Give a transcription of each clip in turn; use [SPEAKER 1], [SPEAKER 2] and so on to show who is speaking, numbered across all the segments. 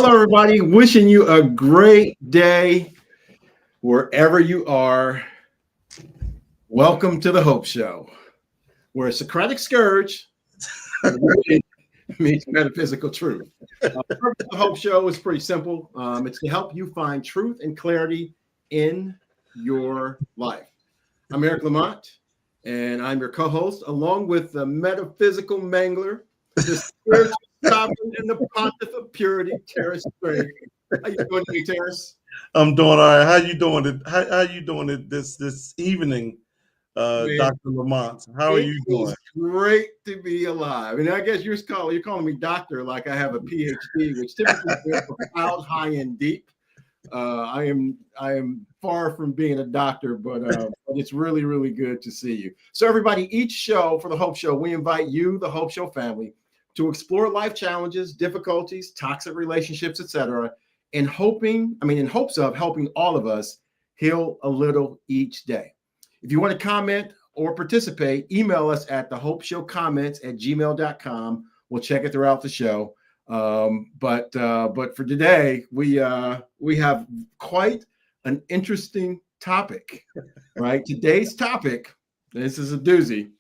[SPEAKER 1] Hello, everybody. Wishing you a great day wherever you are. Welcome to the Hope Show, where a Socratic scourge really meets metaphysical truth. The purpose of the Hope Show is pretty simple. It's to help you find truth and clarity in your life. I'm Eric Lamont, and I'm your co-host, along with the metaphysical mangler, the spiritual sovereign, and the pontiff of purity, Terrace Strength. How you doing today, Terrace?
[SPEAKER 2] I'm doing all right. How you doing it? How you doing it this evening,
[SPEAKER 1] Man,
[SPEAKER 2] Dr. Lamont? How are
[SPEAKER 1] it
[SPEAKER 2] you
[SPEAKER 1] is
[SPEAKER 2] doing?
[SPEAKER 1] great to be alive. And I guess you're calling me doctor like I have a PhD, which typically stands for profound, high, and deep. I am far from being a doctor, but it's really, really good to see you. So everybody, each show for the Hope Show, we invite you, the Hope Show family, to explore life challenges, difficulties, toxic relationships, etc., in hopes of helping all of us heal a little each day. If you want to comment or participate, email us at thehopeshowcomments@gmail.com. We'll check it throughout the show. But for today, we have quite an interesting topic, right? Today's topic, this is a doozy.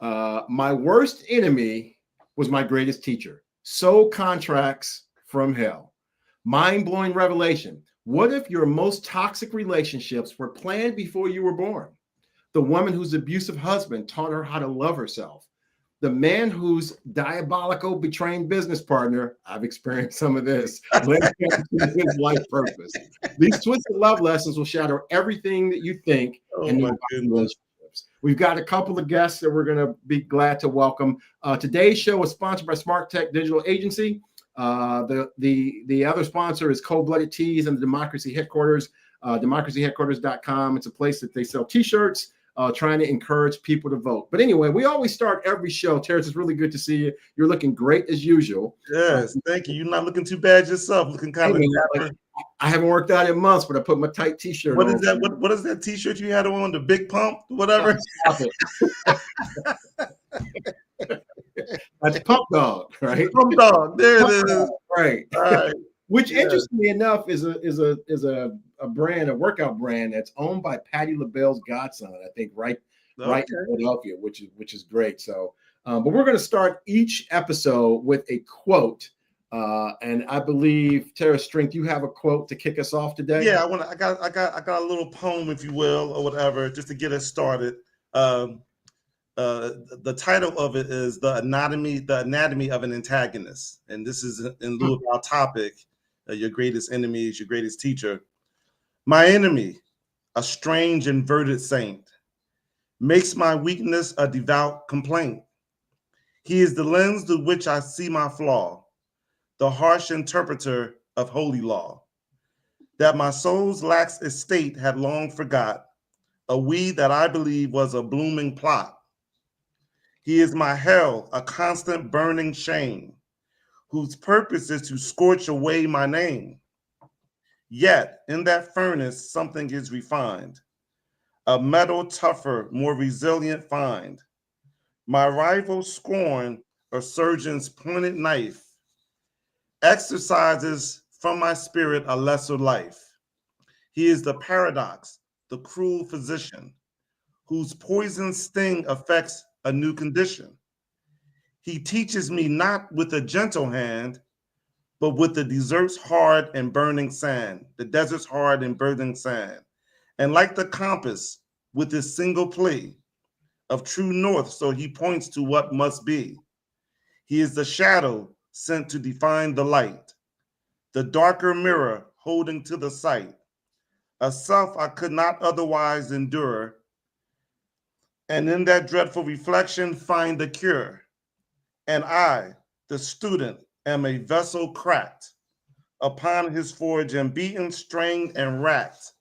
[SPEAKER 1] My worst enemy was my greatest teacher. Soul contracts from hell. Mind-blowing revelation. What if your most toxic relationships were planned before you were born? The woman whose abusive husband taught her how to love herself. The man whose diabolical betraying business partner, I've experienced some of this, led him to his life purpose. These twisted love lessons will shatter everything that you think
[SPEAKER 2] Oh
[SPEAKER 1] and know
[SPEAKER 2] my
[SPEAKER 1] about
[SPEAKER 2] goodness.
[SPEAKER 1] relationships. We've got a couple of guests that we're going to be glad to welcome. Today's show is sponsored by Smart Tech Digital Agency. The other sponsor is Cold Blooded Teas and the Democracy Headquarters, democracyheadquarters.com. It's a place that they sell T-shirts. Trying to encourage people to vote. But anyway, we always start every show. Terrence, it's really good to see you. You're looking great as usual.
[SPEAKER 2] Yes, thank you. You're not looking too bad yourself. Looking kind of dapper.
[SPEAKER 1] I haven't worked out in months, but I put my tight T-shirt
[SPEAKER 2] What
[SPEAKER 1] on.
[SPEAKER 2] is that? What is that T-shirt you had on? The Big Pump, whatever.
[SPEAKER 1] Stop it. That's Pump Dog, right?
[SPEAKER 2] Pump Dog. There it is.
[SPEAKER 1] Right.
[SPEAKER 2] All right.
[SPEAKER 1] Which, interestingly enough, is a brand, a workout brand that's owned by Patti LaBelle's godson, I think, right in Philadelphia, which is great. So, but we're going to start each episode with a quote, and I believe Tara Strength, you have a quote to kick us off today.
[SPEAKER 2] Yeah, I got a little poem, if you will, or whatever, just to get us started. The title of it is the anatomy of an antagonist, and this is in lieu of our topic. Your greatest enemy is your greatest teacher. My enemy, a strange inverted saint, makes my weakness a devout complaint. He is the lens through which I see my flaw, the harsh interpreter of holy law. That my soul's lax estate had long forgot, a weed that I believe was a blooming plot. He is my hell, a constant burning shame, whose purpose is to scorch away my name. Yet in that furnace something is refined, a metal tougher, more resilient find. My rival scorn, a surgeon's pointed knife, exercises from my spirit a lesser life. He is the paradox, the cruel physician, whose poison sting affects a new condition. He teaches me not with a gentle hand, but with the desert's hard and burning sand, the desert's hard and burning sand. And like the compass, with his single plea of true north, so he points to what must be. He is the shadow sent to define the light, the darker mirror holding to the sight, a self I could not otherwise endure, and in that dreadful reflection find the cure. And I, the student, am a vessel cracked upon his forge and beaten, strained, and racked.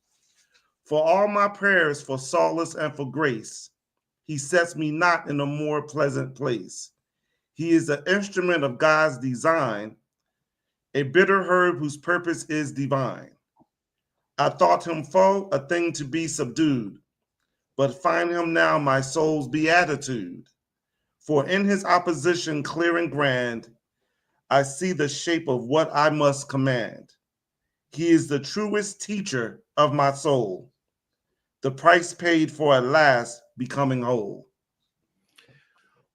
[SPEAKER 2] For all my prayers for solace and for grace, he sets me not in a more pleasant place. He is the instrument of God's design, a bitter herb whose purpose is divine. I thought him foe, a thing to be subdued, but find him now my soul's beatitude. For in his opposition clear and grand, I see the shape of what I must command. He is the truest teacher of my soul, the price paid for at last becoming whole.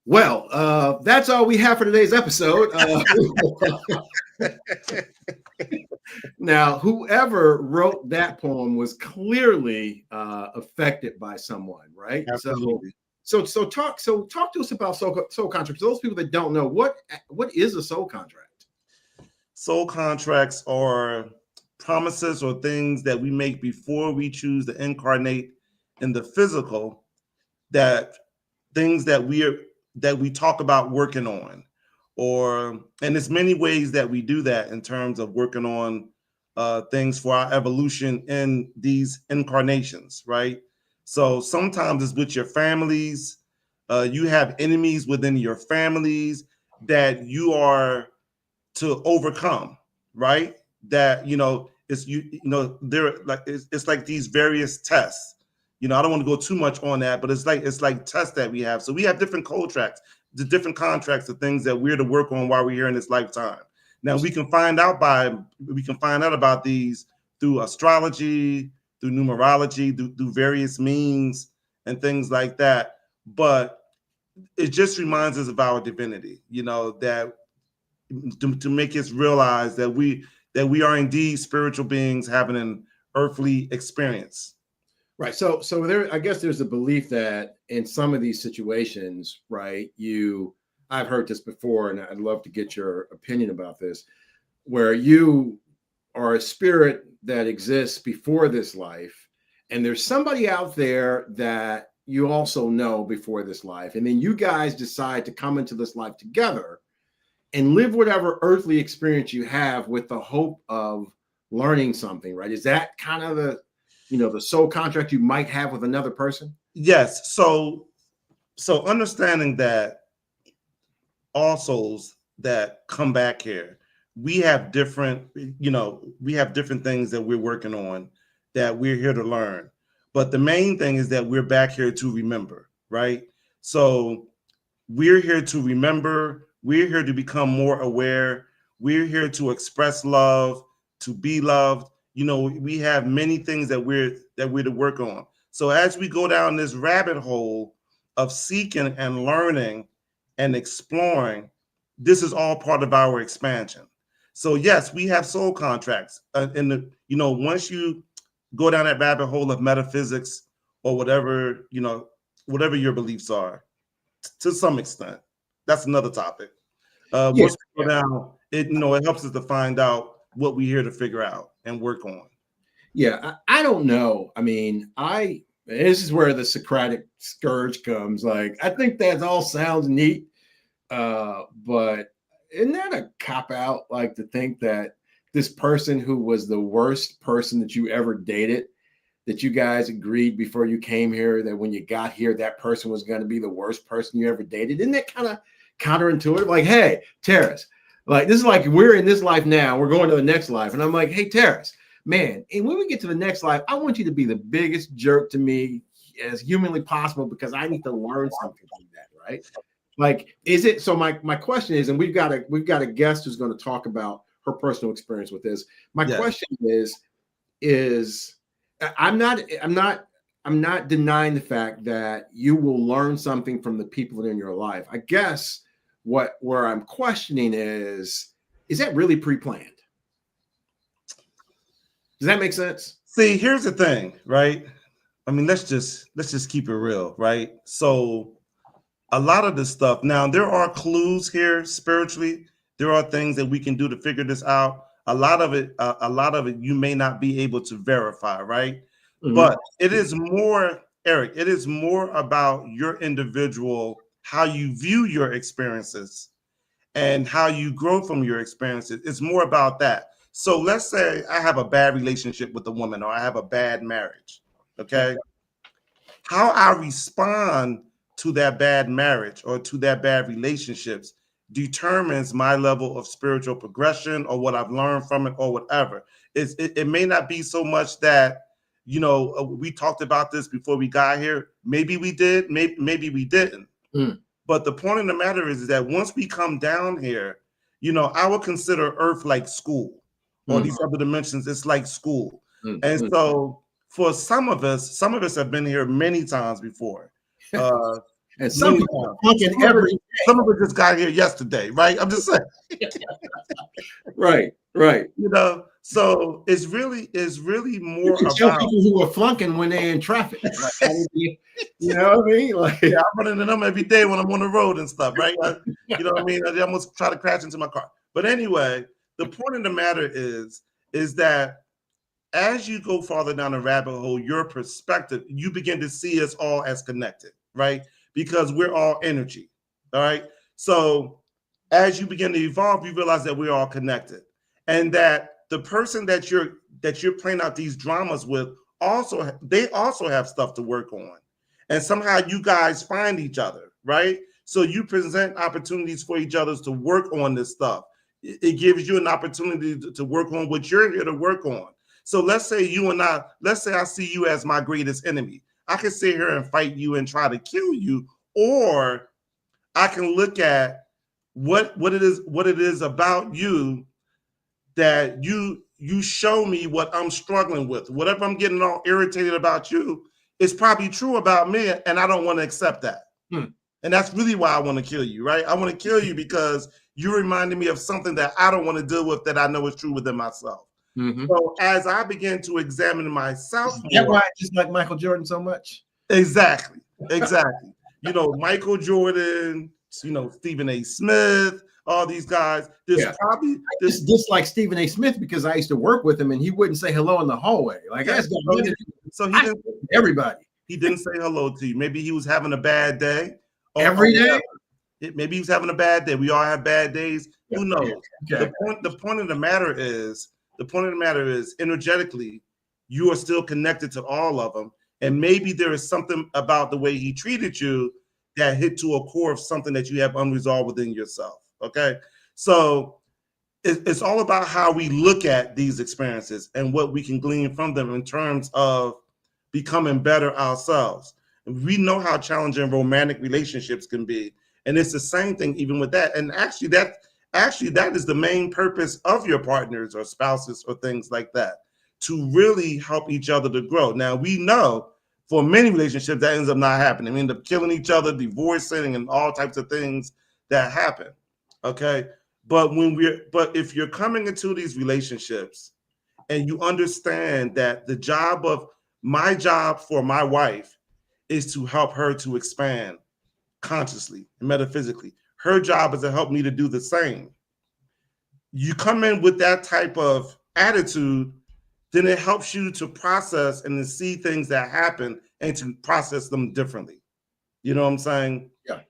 [SPEAKER 1] Well, that's all we have for today's episode. Now, whoever wrote that poem was clearly affected by someone, right?
[SPEAKER 2] Absolutely.
[SPEAKER 1] So talk to us about soul contracts. Those people that don't know what is a soul contract.
[SPEAKER 2] Soul contracts are promises or things that we make before we choose to incarnate in the physical, that things that we talk about working on, or and there's many ways that we do that in terms of working on things for our evolution in these incarnations, right? So sometimes it's with your families. You have enemies within your families that you are to overcome, right? That it's they're like it's like these various tests. I don't want to go too much on that, but it's like tests that we have. So we have different contracts, the different contracts, the things that we're to work on while we're here in this lifetime. Now we can find out about these through astrology, through numerology, through various means and things like that. But it just reminds us of our divinity, that to make us realize that we are indeed spiritual beings having an earthly experience.
[SPEAKER 1] Right. So there, I guess there's a belief that in some of these situations, right, I've heard this before, and I'd love to get your opinion about this, where you are a spirit that exists before this life, and there's somebody out there that you also know before this life, and then you guys decide to come into this life together and live whatever earthly experience you have with the hope of learning something, right? Is that kind of the soul contract you might have with another person?
[SPEAKER 2] Yes. So understanding that all souls that come back here, we have different things that we're working on, that we're here to learn. But the main thing is that we're back here to remember, right? So we're here to remember. We're here to become more aware. We're here to express love, to be loved. We have many things that we're to work on. So as we go down this rabbit hole of seeking and learning and exploring, this is all part of our expansion. So yes, we have soul contracts. Once you go down that rabbit hole of metaphysics or whatever your beliefs are, to some extent, that's another topic. Once we go down, it helps us to find out what we're here to figure out and work on.
[SPEAKER 1] Yeah, I don't know. I mean, this is where the Socratic scourge comes. Like, I think that all sounds neat, but isn't that a cop out? Like, to think that this person who was the worst person that you ever dated, that you guys agreed before you came here that when you got here, that person was going to be the worst person you ever dated. Isn't that kind of counterintuitive? Like, hey, Terrace, like, this is like, we're in this life now, we're going to the next life. And I'm like, hey, Terrace, man, and when we get to the next life, I want you to be the biggest jerk to me as humanly possible, because I need to learn something from that, right? Like, is it so? My question is, and we've got a guest who's going to talk about her personal experience with this. My question is I'm not denying the fact that you will learn something from the people in your life. I guess where I'm questioning is that really pre-planned? Does that make sense?
[SPEAKER 2] See, here's the thing, right? I mean, let's just keep it real, right? So a lot of this stuff, now there are clues here spiritually. There are things that we can do to figure this out. A lot of it you may not be able to verify, right? Mm-hmm. But it is more, Eric, it is more about your individual, how you view your experiences and how you grow from your experiences. It's more about that. So let's say I have a bad relationship with a woman, or I have a bad marriage, okay? How I respond to that bad marriage or to that bad relationships determines my level of spiritual progression or what I've learned from it or whatever. It may not be so much that, we talked about this before we got here. Maybe we did, maybe we didn't. But the point of the matter is that once we come down here, I would consider Earth like school, or these other dimensions. It's like school, and so for some of us have been here many times before.
[SPEAKER 1] And some people are flunking every day.
[SPEAKER 2] Some of us just got here yesterday, right? I'm just saying.
[SPEAKER 1] Right.
[SPEAKER 2] So it's really more about
[SPEAKER 1] people who are flunking when they're in traffic. Like, you know what I mean? Like,
[SPEAKER 2] yeah, I'm running into them every day when I'm on the road and stuff, right? You know what I mean? I almost try to crash into my car. But anyway, the point of the matter is that as you go farther down the rabbit hole, your perspective, you begin to see us all as connected, right? Because we're all energy, all right? So as you begin to evolve, you realize that we're all connected, and that the person that you're playing out these dramas with they also have stuff to work on, and somehow you guys find each other, right? So you present opportunities for each other to work on this stuff. It gives you an opportunity to work on what you're here to work on. So let's say I see you as my greatest enemy. I can sit here and fight you and try to kill you, or I can look at what it is about you that you show me what I'm struggling with. Whatever I'm getting all irritated about you, it's probably true about me, and I don't want to accept that. And that's really why I want to kill you, right? I want to kill you because you reminded me of something that I don't want to deal with that I know is true within myself. So as I begin to examine myself,
[SPEAKER 1] that's why I just like Michael Jordan so much.
[SPEAKER 2] Exactly. Michael Jordan, Stephen A. Smith, all these guys.
[SPEAKER 1] I just dislike Stephen A. Smith because I used to work with him and he wouldn't say hello in the hallway. Like that's
[SPEAKER 2] so he didn't
[SPEAKER 1] everybody.
[SPEAKER 2] He didn't say hello to you. Maybe he was having a bad day.
[SPEAKER 1] Every day.
[SPEAKER 2] Maybe he was having a bad day. We all have bad days.
[SPEAKER 1] Yeah.
[SPEAKER 2] Who knows?
[SPEAKER 1] Okay.
[SPEAKER 2] The point of the matter is energetically, you are still connected to all of them. And maybe there is something about the way he treated you that hit to a core of something that you have unresolved within yourself. Okay. So it's all about how we look at these experiences and what we can glean from them in terms of becoming better ourselves. And we know how challenging romantic relationships can be. And it's the same thing even with that. And actually that is the main purpose of your partners or spouses or things like that, to really help each other to grow. Now, we know for many relationships that ends up not happening. We end up killing each other, divorcing, and all types of things that happen. Okay. But if you're coming into these relationships and you understand that my job for my wife is to help her to expand consciously and metaphysically. Her job is to help me to do the same. You come in with that type of attitude, then it helps you to process and to see things that happen and to process them differently. You know what I'm saying?
[SPEAKER 1] Yeah.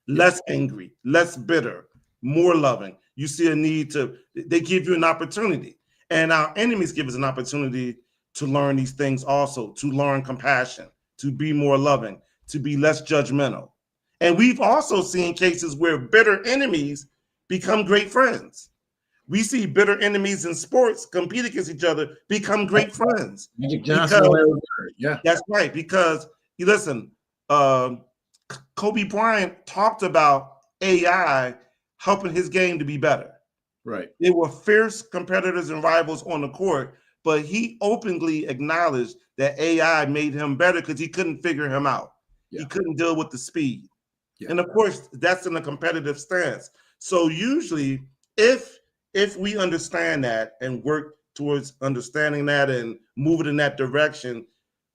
[SPEAKER 2] Less angry, less bitter, more loving. You see a need they give you an opportunity. And our enemies give us an opportunity to learn these things also, to learn compassion, to be more loving, to be less judgmental. And we've also seen cases where bitter enemies become great friends. We see bitter enemies in sports compete against each other, become great friends.
[SPEAKER 1] Magic Johnson. Yeah,
[SPEAKER 2] that's right. Because you listen, Kobe Bryant talked about AI helping his game to be better.
[SPEAKER 1] Right.
[SPEAKER 2] They were fierce competitors and rivals on the court, but he openly acknowledged that AI made him better because he couldn't figure him out. Yeah. He couldn't deal with the speed. Yeah. And of course, that's in a competitive stance. So usually, if we understand that and work towards understanding that and move it in that direction,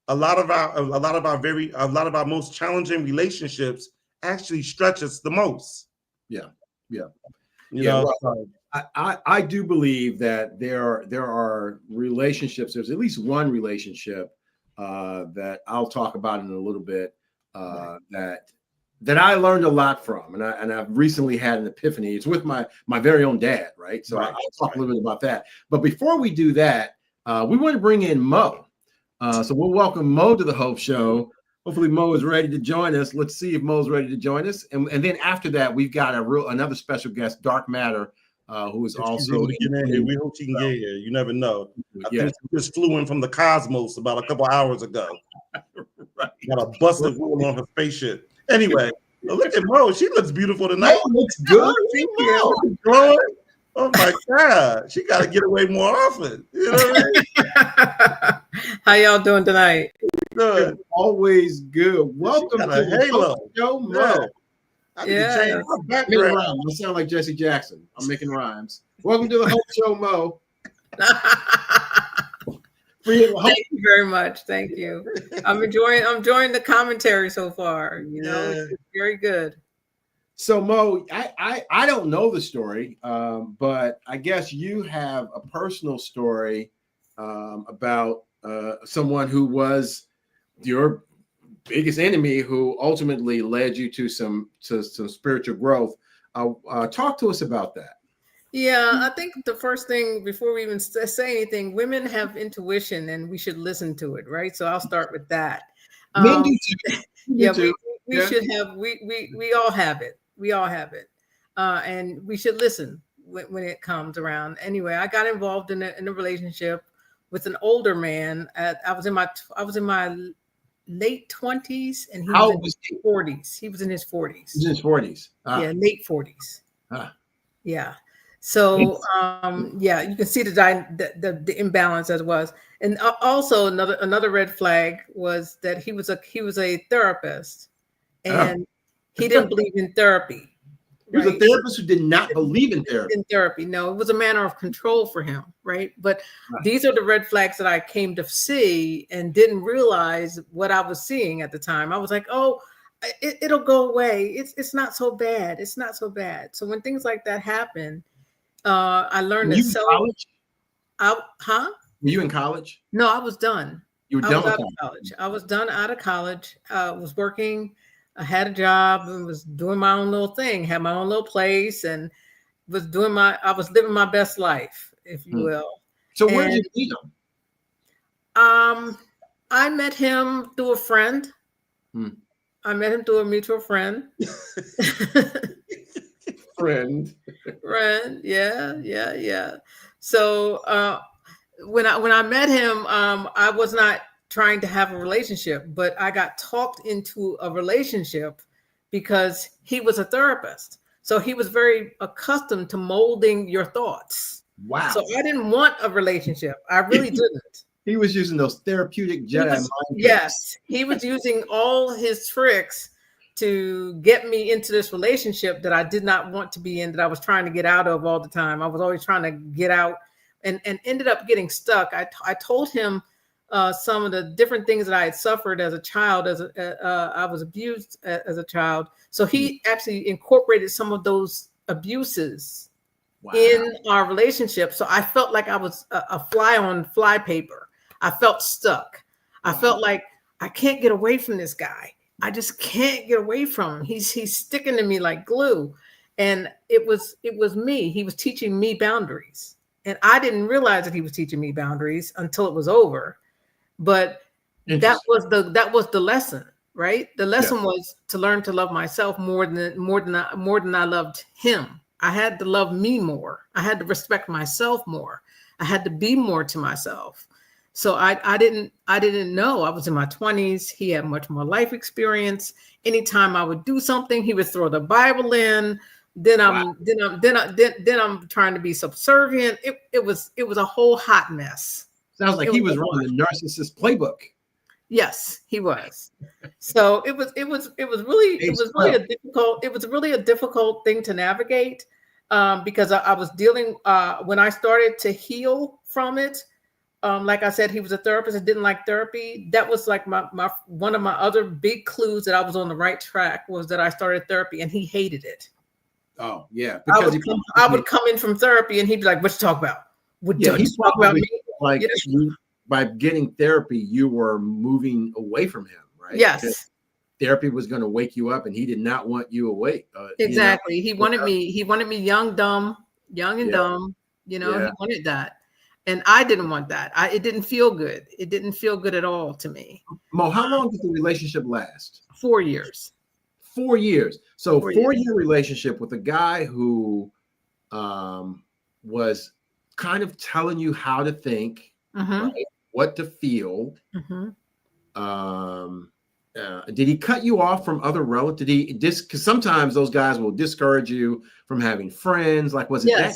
[SPEAKER 2] a lot of our most challenging relationships actually stretch us the most.
[SPEAKER 1] Yeah. Well, I do believe that there are relationships. There's at least one relationship that I'll talk about in a little bit that I learned a lot from, and I've recently had an epiphany. It's with my very own dad, right? So I'll talk a little bit about that. But before we do that, we want to bring in Mo. So we'll welcome Mo to the Hope Show. Hopefully Mo is ready to join us. Let's see if Mo's ready to join us. And then after that, we've got another special guest, Dark Matter, who is also
[SPEAKER 2] we hope she can get here. You never know. I think she just flew in from the cosmos about a couple hours ago. Right. Got a busted wheel on her spaceship. Anyway, look at Mo. She looks beautiful tonight.
[SPEAKER 1] Mo looks good.
[SPEAKER 2] Glowing. Oh my God, she got to get away more often. You know what I mean?
[SPEAKER 3] How y'all doing tonight?
[SPEAKER 2] Good.
[SPEAKER 1] Always good.
[SPEAKER 2] She
[SPEAKER 1] Welcome
[SPEAKER 2] got
[SPEAKER 1] to
[SPEAKER 2] a
[SPEAKER 1] the
[SPEAKER 2] halo.
[SPEAKER 1] Hope Show,
[SPEAKER 2] Yeah.
[SPEAKER 1] Mo.
[SPEAKER 2] I need to change
[SPEAKER 3] Yes.
[SPEAKER 2] my
[SPEAKER 1] Making
[SPEAKER 2] background.
[SPEAKER 1] rhymes. I sound like Jesse Jackson. I'm making rhymes. Welcome to the Hope Show, Mo. Free of the hope.
[SPEAKER 3] Thank you very much. Thank you. I'm enjoying the commentary so far. You know,
[SPEAKER 2] Yeah.
[SPEAKER 3] it's very good.
[SPEAKER 1] So Mo, I don't know the story, but I guess you have a personal story about someone who was your biggest enemy, who ultimately led you to some spiritual growth. Talk to us about that.
[SPEAKER 3] Yeah, I think the first thing before we even say anything, women have intuition, and we should listen to it, right? So I'll start with that.
[SPEAKER 1] Men do too.
[SPEAKER 3] Yeah,
[SPEAKER 1] too.
[SPEAKER 3] we
[SPEAKER 1] Yeah.
[SPEAKER 3] should have we all have it. We all have it, and we should listen when it comes around. Anyway, I got involved in a relationship with an older man. I was in my late 20s, and he
[SPEAKER 1] How
[SPEAKER 3] was
[SPEAKER 1] old
[SPEAKER 3] in
[SPEAKER 1] was
[SPEAKER 3] his
[SPEAKER 1] he?
[SPEAKER 3] 40s. He was in his 40s.
[SPEAKER 1] He's in his 40s.
[SPEAKER 3] Yeah, late 40s.
[SPEAKER 1] Ah.
[SPEAKER 3] Yeah. So yeah, you can see the imbalance as it was, and also another red flag was that he was a therapist, and he didn't believe in therapy.
[SPEAKER 1] He was a therapist who did not believe in therapy.
[SPEAKER 3] No, it was a manner of control for him, right? But these are the red flags that I came to see and didn't realize what I was seeing at the time. I was like, oh, it'll go away. It's not so bad. It's not so bad. So when things like that happen, I learned
[SPEAKER 1] Were
[SPEAKER 3] that
[SPEAKER 1] you in college? Were you in college?
[SPEAKER 3] No, I was done.
[SPEAKER 1] You were
[SPEAKER 3] I
[SPEAKER 1] done
[SPEAKER 3] was
[SPEAKER 1] with
[SPEAKER 3] out of college. I was done out of college. Was working. I had a job and was doing my own little thing. Had my own little place and I was living my best life, if you will.
[SPEAKER 1] So where did you meet him?
[SPEAKER 3] I met him through a friend. I met him through a mutual friend.
[SPEAKER 1] Friend,
[SPEAKER 3] yeah. So when I met him, I was not trying to have a relationship, but I got talked into a relationship because he was a therapist. So he was very accustomed to molding your thoughts.
[SPEAKER 1] Wow.
[SPEAKER 3] So I didn't want a relationship. I really didn't.
[SPEAKER 1] He was using those therapeutic Jedi mind tricks.
[SPEAKER 3] Yes, he was using all his tricks to get me into this relationship that I did not want to be in, that I was trying to get out of all the time. I was always trying to get out and ended up getting stuck. I told him some of the different things that I had suffered as a child, I was abused as a child. So he actually incorporated some of those abuses in our relationship. So I felt like I was a fly on fly paper. I felt stuck. I felt like I can't get away from this guy. I just can't get away from him. He's sticking to me like glue. And it was me. He was teaching me boundaries. And I didn't realize that he was teaching me boundaries until it was over. But that was the lesson, right? The lesson was to learn to love myself more than I loved him. I had to love me more. I had to respect myself more. I had to be more to myself. So I didn't know. I was in my 20s. He had much more life experience. Anytime I would do something, he would throw the Bible in. Then I'm trying to be subservient. It was a whole hot mess.
[SPEAKER 1] Sounds like he was running the narcissist playbook.
[SPEAKER 3] Yes, he was. So it was really a difficult thing to navigate because I was dealing when I started to heal from it. Like I said, he was a therapist and didn't like therapy. That was like my one of my other big clues that I was on the right track was that I started therapy and he hated it.
[SPEAKER 1] Oh yeah,
[SPEAKER 3] because I would come in from therapy and he'd be like, "What you talk about?
[SPEAKER 1] He's talk about me." Like by getting therapy, you were moving away from him, right?
[SPEAKER 3] Yes.
[SPEAKER 1] Because therapy was going to wake you up, and he did not want you awake.
[SPEAKER 3] Exactly. He wanted me young and dumb. He wanted that. And I didn't want that. It didn't feel good. It didn't feel good at all to me.
[SPEAKER 1] Mo, how long did the relationship last?
[SPEAKER 3] 4 years.
[SPEAKER 1] 4 years. So 4-year relationship with a guy who was kind of telling you how to think, right? What to feel. Did he cut you off from other relatives? Did he because sometimes those guys will discourage you from having friends. Like, was it that?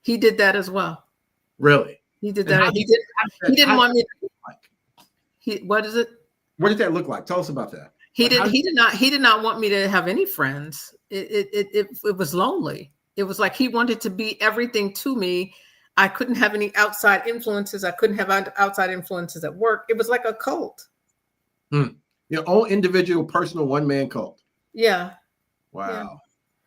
[SPEAKER 3] He did that as well.
[SPEAKER 1] Really?
[SPEAKER 3] He did
[SPEAKER 1] And
[SPEAKER 3] that. He didn't want me. What is it?
[SPEAKER 1] What did that look like? Tell us about that.
[SPEAKER 3] He did not want me to have any friends. It was lonely. It was like he wanted to be everything to me. I couldn't have any outside influences. I couldn't have outside influences at work. It was like a cult.
[SPEAKER 1] Your own individual, personal one-man cult.
[SPEAKER 3] Yeah.
[SPEAKER 1] Wow.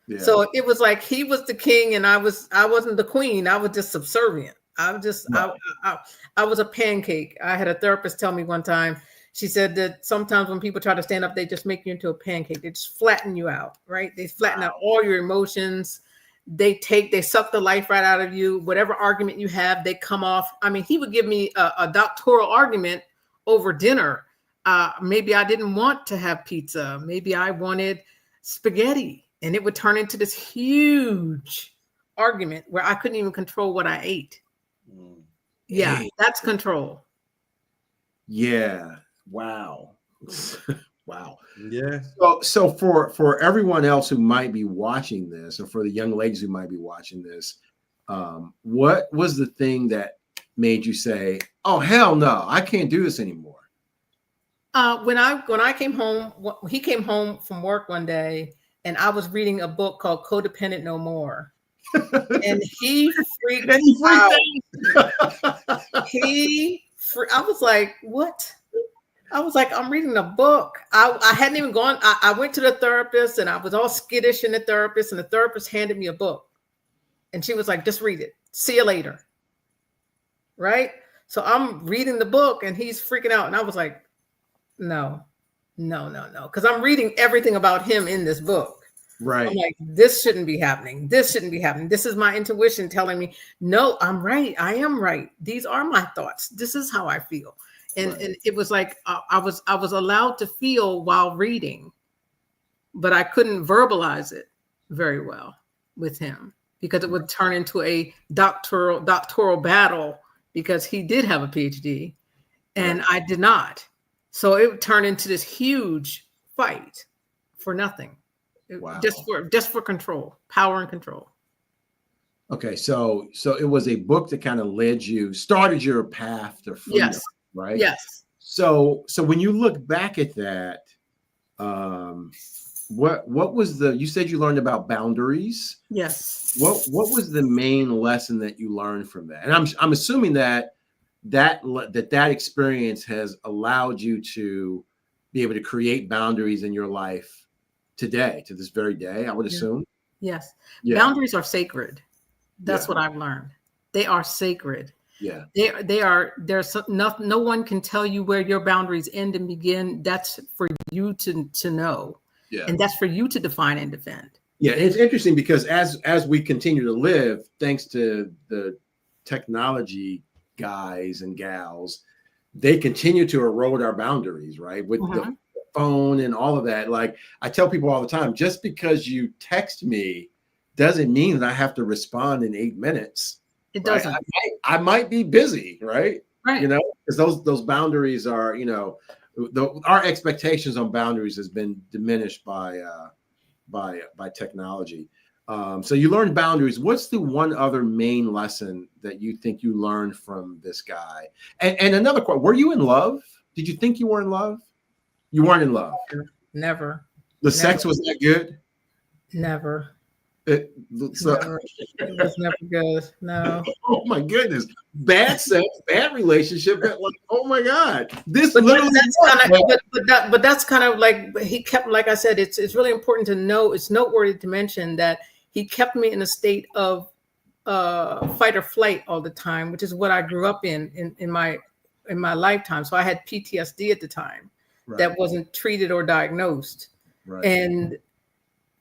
[SPEAKER 1] Yeah.
[SPEAKER 3] So it was like he was the king and I wasn't the queen. I was just subservient. I was just I was a pancake. I had a therapist tell me one time. She said that sometimes when people try to stand up, they just make you into a pancake. They just flatten you out, right? They flatten out all your emotions. They suck the life right out of you. Whatever argument you have, they come off. I mean, he would give me a doctoral argument over dinner. Maybe I didn't want to have pizza. Maybe I wanted spaghetti. And it would turn into this huge argument where I couldn't even control what I ate. Yeah, that's control.
[SPEAKER 1] Yeah. Wow. Wow.
[SPEAKER 2] Yeah.
[SPEAKER 1] So for everyone else who might be watching this, or for the young ladies who might be watching this, what was the thing that made you say, "Oh hell no, I can't do this anymore"?
[SPEAKER 3] When I came home, he came home from work one day, and I was reading a book called Codependent No More. And he freaked out. I was like, what? I was like, I'm reading a book. I hadn't even gone. I went to the therapist and I was all skittish in the therapist, and the therapist handed me a book. And she was like, just read it. See you later. Right? So I'm reading the book and he's freaking out. And I was like, no. Because I'm reading everything about him in this book.
[SPEAKER 1] Right.
[SPEAKER 3] I'm like, this shouldn't be happening. This shouldn't be happening. This is my intuition telling me, no, I'm right. I am right. These are my thoughts. This is how I feel. And it was like I was allowed to feel while reading, but I couldn't verbalize it very well with him because it would turn into a doctoral battle because he did have a PhD and I did not. So it would turn into this huge fight for nothing.
[SPEAKER 1] Wow.
[SPEAKER 3] Just for control, power and control.
[SPEAKER 1] Okay, so it was a book that kind of started your path to freedom,
[SPEAKER 3] yes.
[SPEAKER 1] Right?
[SPEAKER 3] Yes.
[SPEAKER 1] So when you look back at that, what was you said you learned about boundaries?
[SPEAKER 3] Yes.
[SPEAKER 1] What was the main lesson that you learned from that? And I'm assuming that experience has allowed you to be able to create boundaries in your life today, to this very day, I would assume.
[SPEAKER 3] Yes. Yeah. Boundaries are sacred. That's what I've learned. They are sacred.
[SPEAKER 1] Yeah.
[SPEAKER 3] They are. There's no one can tell you where your boundaries end and begin. That's for you to know. Yeah. And that's for you to define and defend.
[SPEAKER 1] Yeah. And it's interesting because as we continue to live, thanks to the technology guys and gals, they continue to erode our boundaries, right? With the phone and all of that. Like I tell people all the time, just because you text me doesn't mean that I have to respond in 8 minutes.
[SPEAKER 3] It doesn't.
[SPEAKER 1] Right? I might be busy, right?
[SPEAKER 3] Right.
[SPEAKER 1] You know, because those boundaries are, our expectations on boundaries has been diminished by technology. So you learned boundaries. What's the one other main lesson that you think you learned from this guy? And another question: were you in love? Did you think you were in love? You weren't in love.
[SPEAKER 3] Never.
[SPEAKER 1] The sex was that good?
[SPEAKER 3] Never. It was never good. No.
[SPEAKER 1] Oh my goodness. Bad sex, bad relationship. Like, oh my God. This
[SPEAKER 3] but
[SPEAKER 1] literally
[SPEAKER 3] that's kind of like he kept, like I said, it's really important to know, it's noteworthy to mention that he kept me in a state of fight or flight all the time, which is what I grew up in my lifetime. So I had PTSD at the time that wasn't treated or diagnosed. Right. And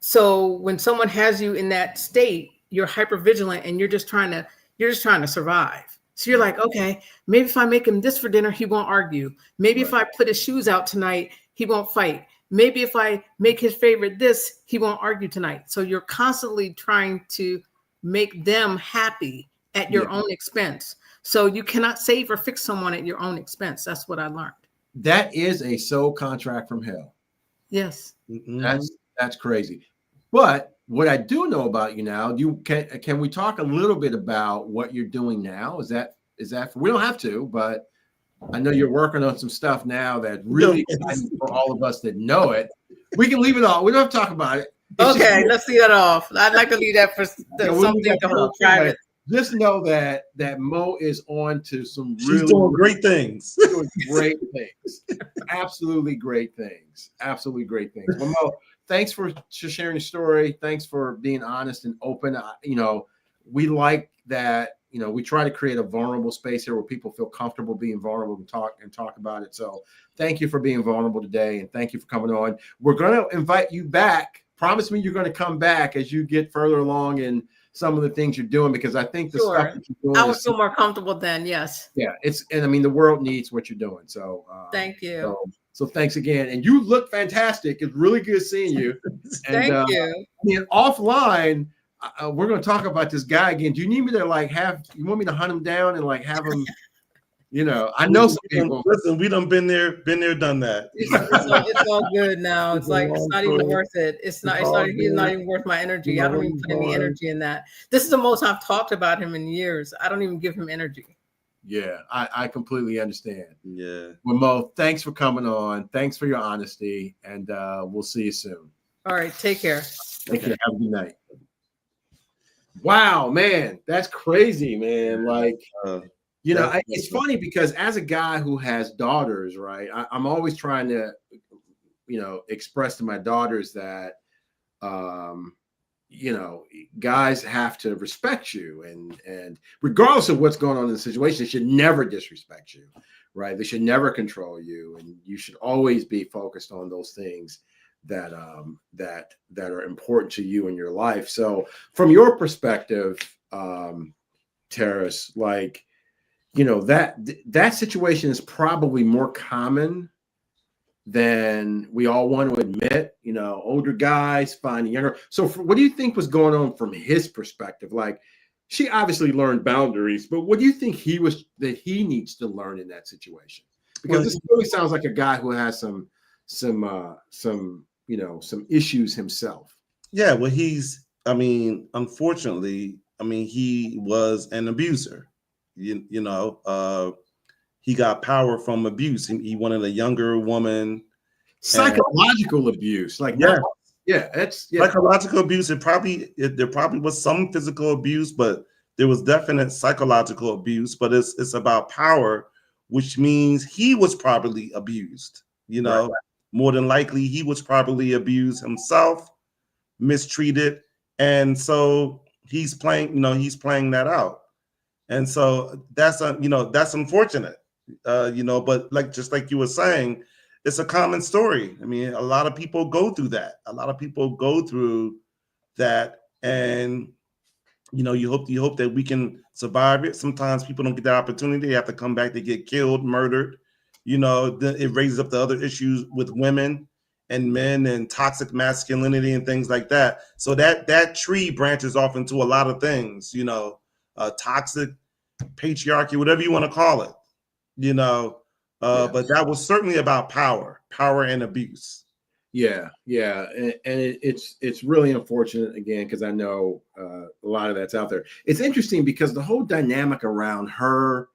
[SPEAKER 3] so when someone has you in that state, you're hypervigilant and you're just trying to survive. So you're like, okay, maybe if I make him this for dinner, he won't argue. Maybe if I put his shoes out tonight, he won't fight. Maybe if I make his favorite this, he won't argue tonight. So you're constantly trying to make them happy at your own expense. So you cannot save or fix someone at your own expense. That's what I learned. That
[SPEAKER 1] is a soul contract from hell.
[SPEAKER 3] Yes.
[SPEAKER 1] Mm-hmm. That's crazy. But what I do know about you now, can we talk a little bit about what you're doing now? Is that we don't have to, but I know you're working on some stuff now that's really exciting for all of us that know it. We can leave it all. We don't have to talk about it.
[SPEAKER 3] Okay, let's see that off. I'd like to leave that for something to hold private.
[SPEAKER 1] Just know that Mo is on to some
[SPEAKER 2] She's doing great things.
[SPEAKER 1] Doing great things. Absolutely great things. Absolutely great things. Well, Mo, thanks for sharing your story. Thanks for being honest and open. You know, we like that. You know, we try to create a vulnerable space here where people feel comfortable being vulnerable and talk about it. So thank you for being vulnerable today, and thank you for coming on. We're going to invite you back. Promise me you're going to come back as you get further along in some of the things you're doing, because I think the stuff that you're doing,
[SPEAKER 3] I would feel more comfortable then. Yes.
[SPEAKER 1] Yeah, and I mean, the world needs what you're doing. So
[SPEAKER 3] thank you.
[SPEAKER 1] So thanks again, and you look fantastic. It's really good seeing you.
[SPEAKER 3] Thank you.
[SPEAKER 1] I mean, offline, we're going to talk about this guy again. Do you need me to you want me to hunt him down and have him? You know, I know some people.
[SPEAKER 2] Listen, we done been there, done that.
[SPEAKER 3] It's all good now. It's not even worth it. He's not even worth my energy. I don't even put any energy in that. This is the most I've talked about him in years. I don't even give him energy.
[SPEAKER 1] Yeah, I completely understand.
[SPEAKER 2] Yeah.
[SPEAKER 1] Well, Mo, thanks for coming on. Thanks for your honesty, and we'll see you soon.
[SPEAKER 3] All right, take care.
[SPEAKER 1] Take care. Have a good night. Wow, man, that's crazy, man. You know, it's funny because as a guy who has daughters, right, I'm always trying to, you know, express to my daughters that, you know, guys have to respect you, and regardless of what's going on in the situation, they should never disrespect you, right? They should never control you, and you should always be focused on those things that are important to you in your life. So, from your perspective, Terrace, you know, that situation is probably more common than we all want to admit. You know, older guys finding younger. So what do you think was going on from his perspective? She obviously learned boundaries, but what do you think that he needs to learn in that situation? Because this really sounds like a guy who has some you know, some issues himself.
[SPEAKER 2] Yeah, well, unfortunately, he was an abuser. You know, he got power from abuse. He wanted a younger woman.
[SPEAKER 1] Psychological abuse,
[SPEAKER 2] psychological abuse. There probably was some physical abuse, but there was definite psychological abuse. But it's about power, which means he was probably abused. You know, right. More than likely he was probably abused himself, mistreated, and so he's playing that out. And so that's unfortunate, you know, but just like you were saying, it's a common story. I mean, a lot of people go through that. And, you know, you hope that we can survive it. Sometimes people don't get that opportunity. They have to come back, they get killed, murdered. You know, it raises up the other issues with women and men and toxic masculinity and things like that. So that tree branches off into a lot of things, you know, toxic patriarchy, whatever you want to call it, you know, but that was certainly about power and abuse.
[SPEAKER 1] Yeah. And it's really unfortunate, again, because I know a lot of that's out there. It's interesting because the whole dynamic around her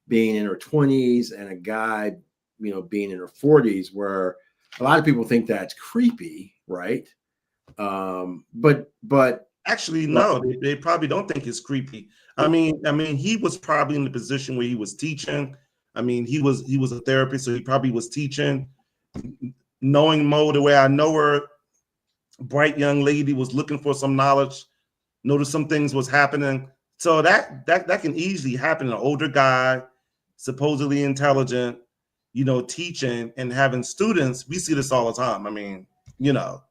[SPEAKER 1] being in her 20s and a guy, you know, being in her 40s, where a lot of people think that's creepy, right? But
[SPEAKER 2] actually, no, they probably don't think it's creepy. I mean, he was probably in the position where he was teaching. I mean, he was a therapist, so he probably was teaching. Knowing Mo the way I know her, bright young lady, was looking for some knowledge, noticed some things was happening. So that can easily happen. An older guy, supposedly intelligent, you know, teaching and having students. We see this all the time. I mean, you know,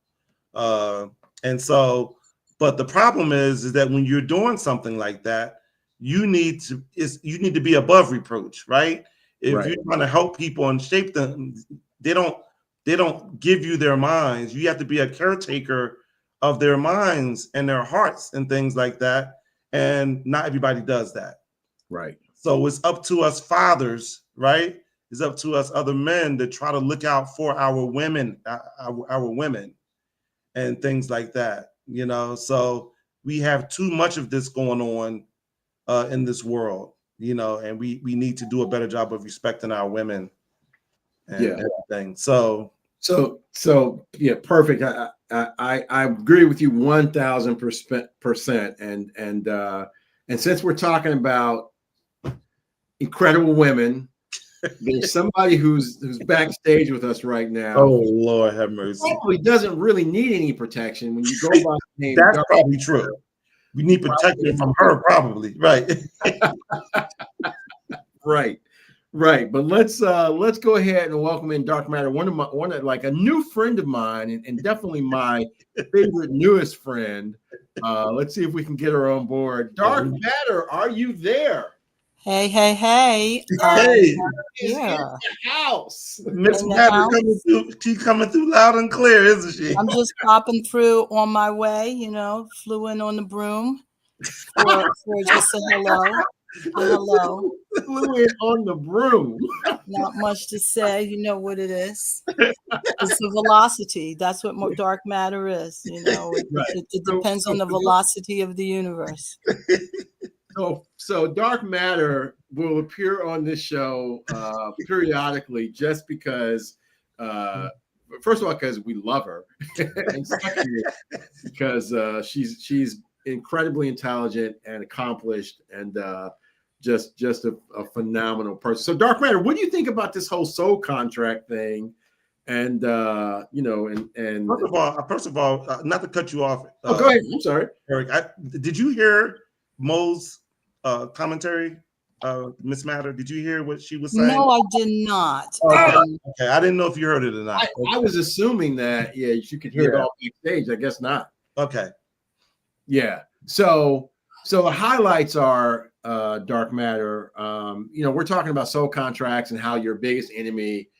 [SPEAKER 2] and so. But the problem is that when you're doing something like that, you need to be above reproach, right? If you're trying to help people and shape them, they don't give you their minds. You have to be a caretaker of their minds and their hearts and things like that. And not everybody does that.
[SPEAKER 1] Right.
[SPEAKER 2] So it's up to us fathers, right? It's up to us other men to try to look out for our women and things like that. You know, so we have too much of this going on in this world, you know, and we need to do a better job of respecting our women and everything. So
[SPEAKER 1] yeah, perfect. I agree with you 1000%. And since we're talking about incredible women, there's somebody who's backstage with us right now.
[SPEAKER 2] Oh Lord, have mercy.
[SPEAKER 1] Probably doesn't really need any protection when you go by the name.
[SPEAKER 2] That's probably true. We need protection from her, probably, right?
[SPEAKER 1] Right. But let's go ahead and welcome in Dark Matter, one of like a new friend of mine, and definitely my favorite newest friend. Let's see if we can get her on board. Dark Matter, are you there?
[SPEAKER 4] Hey.
[SPEAKER 2] Hey,
[SPEAKER 1] Is
[SPEAKER 4] Yeah.
[SPEAKER 1] in the house.
[SPEAKER 2] Miss Matter coming through. She's coming through loud and clear, isn't she?
[SPEAKER 4] I'm just popping through on my way, flew in on the broom for just a hello. Hello.
[SPEAKER 1] Flew in on the broom.
[SPEAKER 4] Not much to say. You know what it is. It's the velocity. That's what dark matter is. It depends on the velocity of the universe.
[SPEAKER 1] So Dark Matter will appear on this show periodically, just because, first of all, because we love her, and secondly, because she's incredibly intelligent and accomplished, and just a phenomenal person. So Dark Matter, what do you think about this whole soul contract thing? And
[SPEAKER 2] first of all, not to cut you off.
[SPEAKER 1] Go ahead. I'm sorry,
[SPEAKER 2] Eric. Did you hear Mo's commentary? Miss Matter, did you hear what she was saying?
[SPEAKER 4] No, I did not.
[SPEAKER 2] Okay, I didn't know if you heard it or not.
[SPEAKER 1] I was assuming that you could hear it all backstage. I guess not.
[SPEAKER 2] Okay.
[SPEAKER 1] Yeah. So the highlights are Dark Matter. We're talking about soul contracts and how your biggest enemy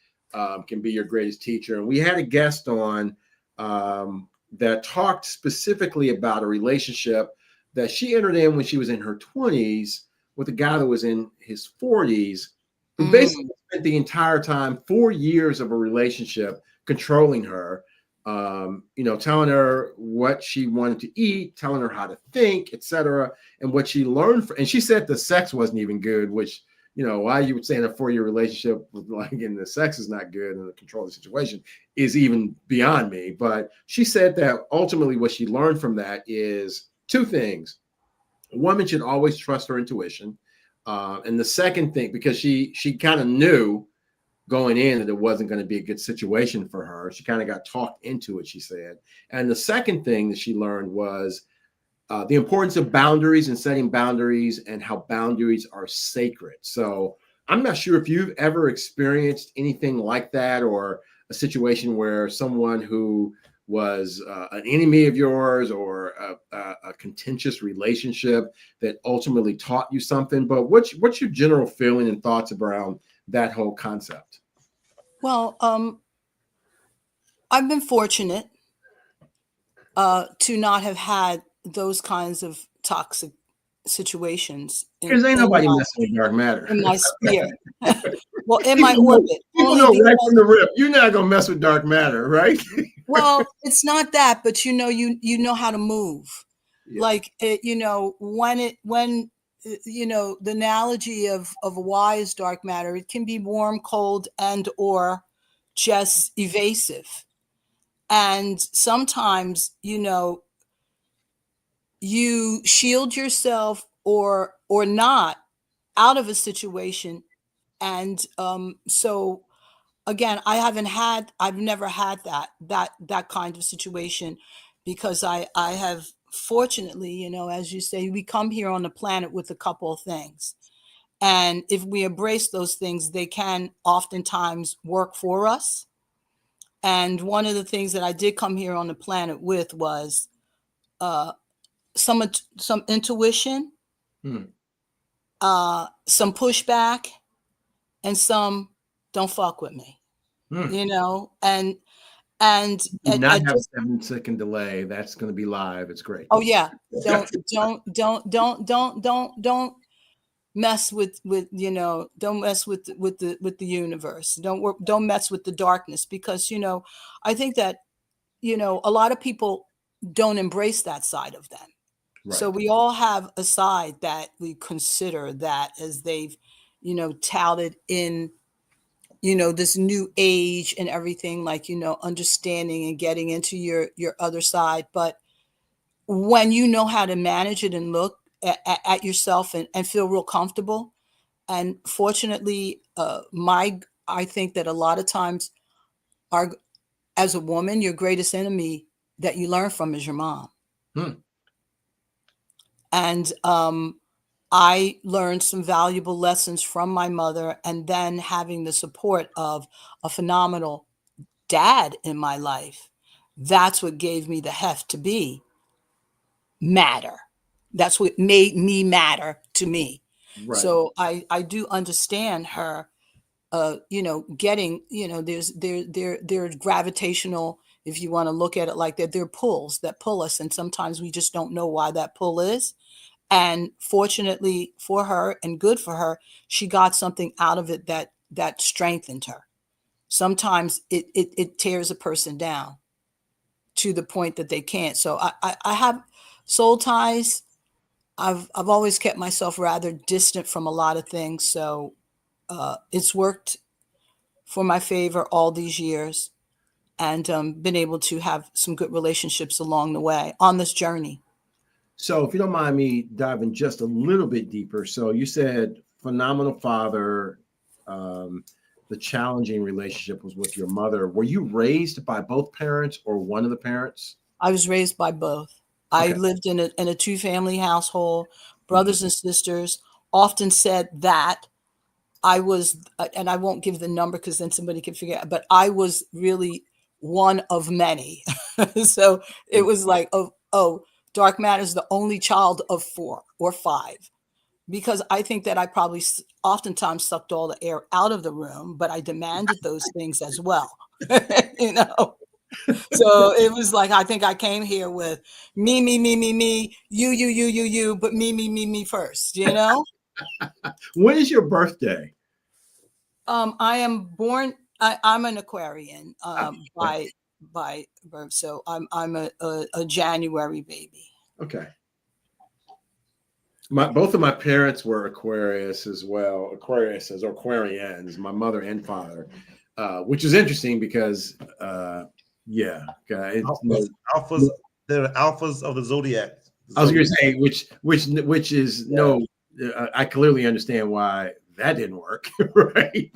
[SPEAKER 1] can be your greatest teacher. And we had a guest on that talked specifically about a relationship that she entered in when she was in her 20s with a guy that was in his 40s, who basically spent the entire time, 4 years of a relationship, controlling her, telling her what she wanted to eat, telling her how to think, etc. And what she learned, and she said the sex wasn't even good, which, why you would say in a 4-year relationship with and the sex is not good and the control of the situation is even beyond me. But she said that ultimately what she learned from that is 2 things. A woman should always trust her intuition. And the second thing, because she kind of knew going in that it wasn't going to be a good situation for her. She kind of got talked into it, she said. And the second thing that she learned was the importance of boundaries and setting boundaries, and how boundaries are sacred. So I'm not sure if you've ever experienced anything like that, or a situation where someone who was an enemy of yours, or a contentious relationship that ultimately taught you something. But what's your general feeling and thoughts around that whole concept?
[SPEAKER 4] Well, I've been fortunate to not have had those kinds of toxic situations.
[SPEAKER 1] Because ain't nobody messing with Dark Matter
[SPEAKER 4] in my sphere. Well, in my orbit.
[SPEAKER 1] People know right from the rip, you're not gonna mess with Dark Matter, right?
[SPEAKER 4] Well, it's not that, but you know how to move. Yeah. Like when the analogy of why is Dark Matter, it can be warm, cold, and or just evasive. And sometimes, you shield yourself or not out of a situation. And so again, I've never had that kind of situation, because I have fortunately, as you say, we come here on the planet with a couple of things. And if we embrace those things, they can oftentimes work for us. And one of the things that I did come here on the planet with was some intuition, some pushback, and some don't fuck with me, and
[SPEAKER 1] not have a 7-second delay. That's going to be live. It's great.
[SPEAKER 4] Oh yeah. Don't mess with don't mess with the universe. Don't mess with the darkness, because I think that a lot of people don't embrace that side of them.
[SPEAKER 1] Right.
[SPEAKER 4] So we all have a side that we consider that, as they've, touted in, this new age and everything, like, understanding and getting into your other side. But when you know how to manage it and look at yourself and feel real comfortable. And fortunately, I think that a lot of times, as a woman, your greatest enemy that you learn from is your mom. And I learned some valuable lessons from my mother, and then having the support of a phenomenal dad in my life. That's what gave me the heft to be matter. That's what made me matter to me.
[SPEAKER 1] Right.
[SPEAKER 4] So I do understand her, getting, there's gravitational, if you want to look at it like that, there are pulls that pull us. And sometimes we just don't know why that pull is. And fortunately for her, and good for her, she got something out of it that strengthened her. Sometimes it tears a person down to the point that they can't. So I have soul ties. I've always kept myself rather distant from a lot of things. So it's worked for my favor all these years, and been able to have some good relationships along the way on this journey.
[SPEAKER 1] So if you don't mind me diving just a little bit deeper. So you said phenomenal father, the challenging relationship was with your mother. Were you raised by both parents or one of the parents?
[SPEAKER 4] I was raised by both.
[SPEAKER 1] Okay.
[SPEAKER 4] I lived in a two-family household, brothers and sisters. Often said that I was, and I won't give the number because then somebody can figure out, but I was really one of many. So it was like, Dark Matter's the only child of 4 or 5, because I think that I probably oftentimes sucked all the air out of the room, but I demanded those things as well. So it was like, I think I came here with me, you, but me first,
[SPEAKER 1] When is your birthday?
[SPEAKER 4] I am born, I'm an Aquarian by birth. So I'm a January baby.
[SPEAKER 1] Okay. Both of my parents were Aquarius as well. Aquarians, my mother and father, which is interesting because they're
[SPEAKER 2] alphas of the zodiac.
[SPEAKER 1] I was going to say which is I clearly understand why that didn't work, right?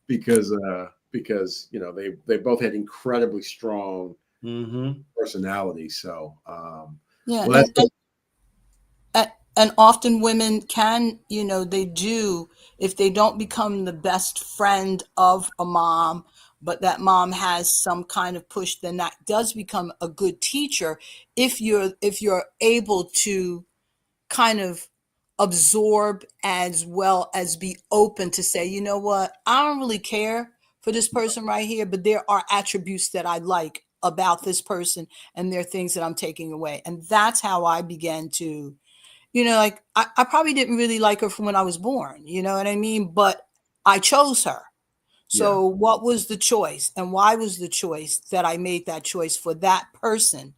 [SPEAKER 1] because they both had incredibly strong personalities. So
[SPEAKER 4] and often women can, they do, if they don't become the best friend of a mom, but that mom has some kind of push, then that does become a good teacher if you're able to kind of absorb as well as be open to say, you know what, I don't really care for this person right here, but there are attributes that I like about this person, and there are things that I'm taking away. And that's how I began to, like, I probably didn't really like her from when I was born, you know what I mean? But I chose her. So what was the choice, and why was the choice that I made that choice for that person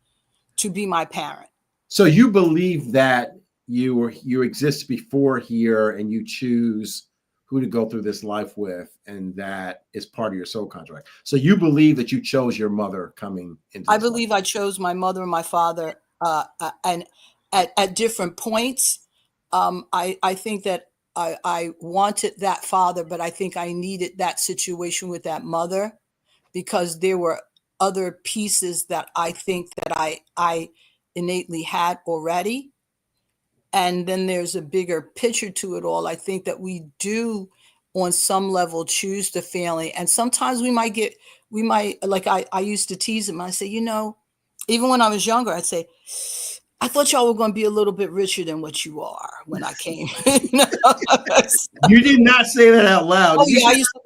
[SPEAKER 4] to be my parent?
[SPEAKER 1] So you believe that you exist before here, and you choose who to go through this life with, and that is part of your soul contract. So you believe that you chose your mother coming into.
[SPEAKER 4] I believe I chose my mother and my father, and at different points. I think that I wanted that father, but I think I needed that situation with that mother, because there were other pieces that I think that I innately had already. And then there's a bigger picture to it all. I think that we do, on some level, choose the family. And sometimes we might, like I used to tease him. I say, even when I was younger, I'd say, I thought y'all were going to be a little bit richer than what you are when I came.
[SPEAKER 1] You did not say that out loud.
[SPEAKER 4] Oh, yeah, I used to,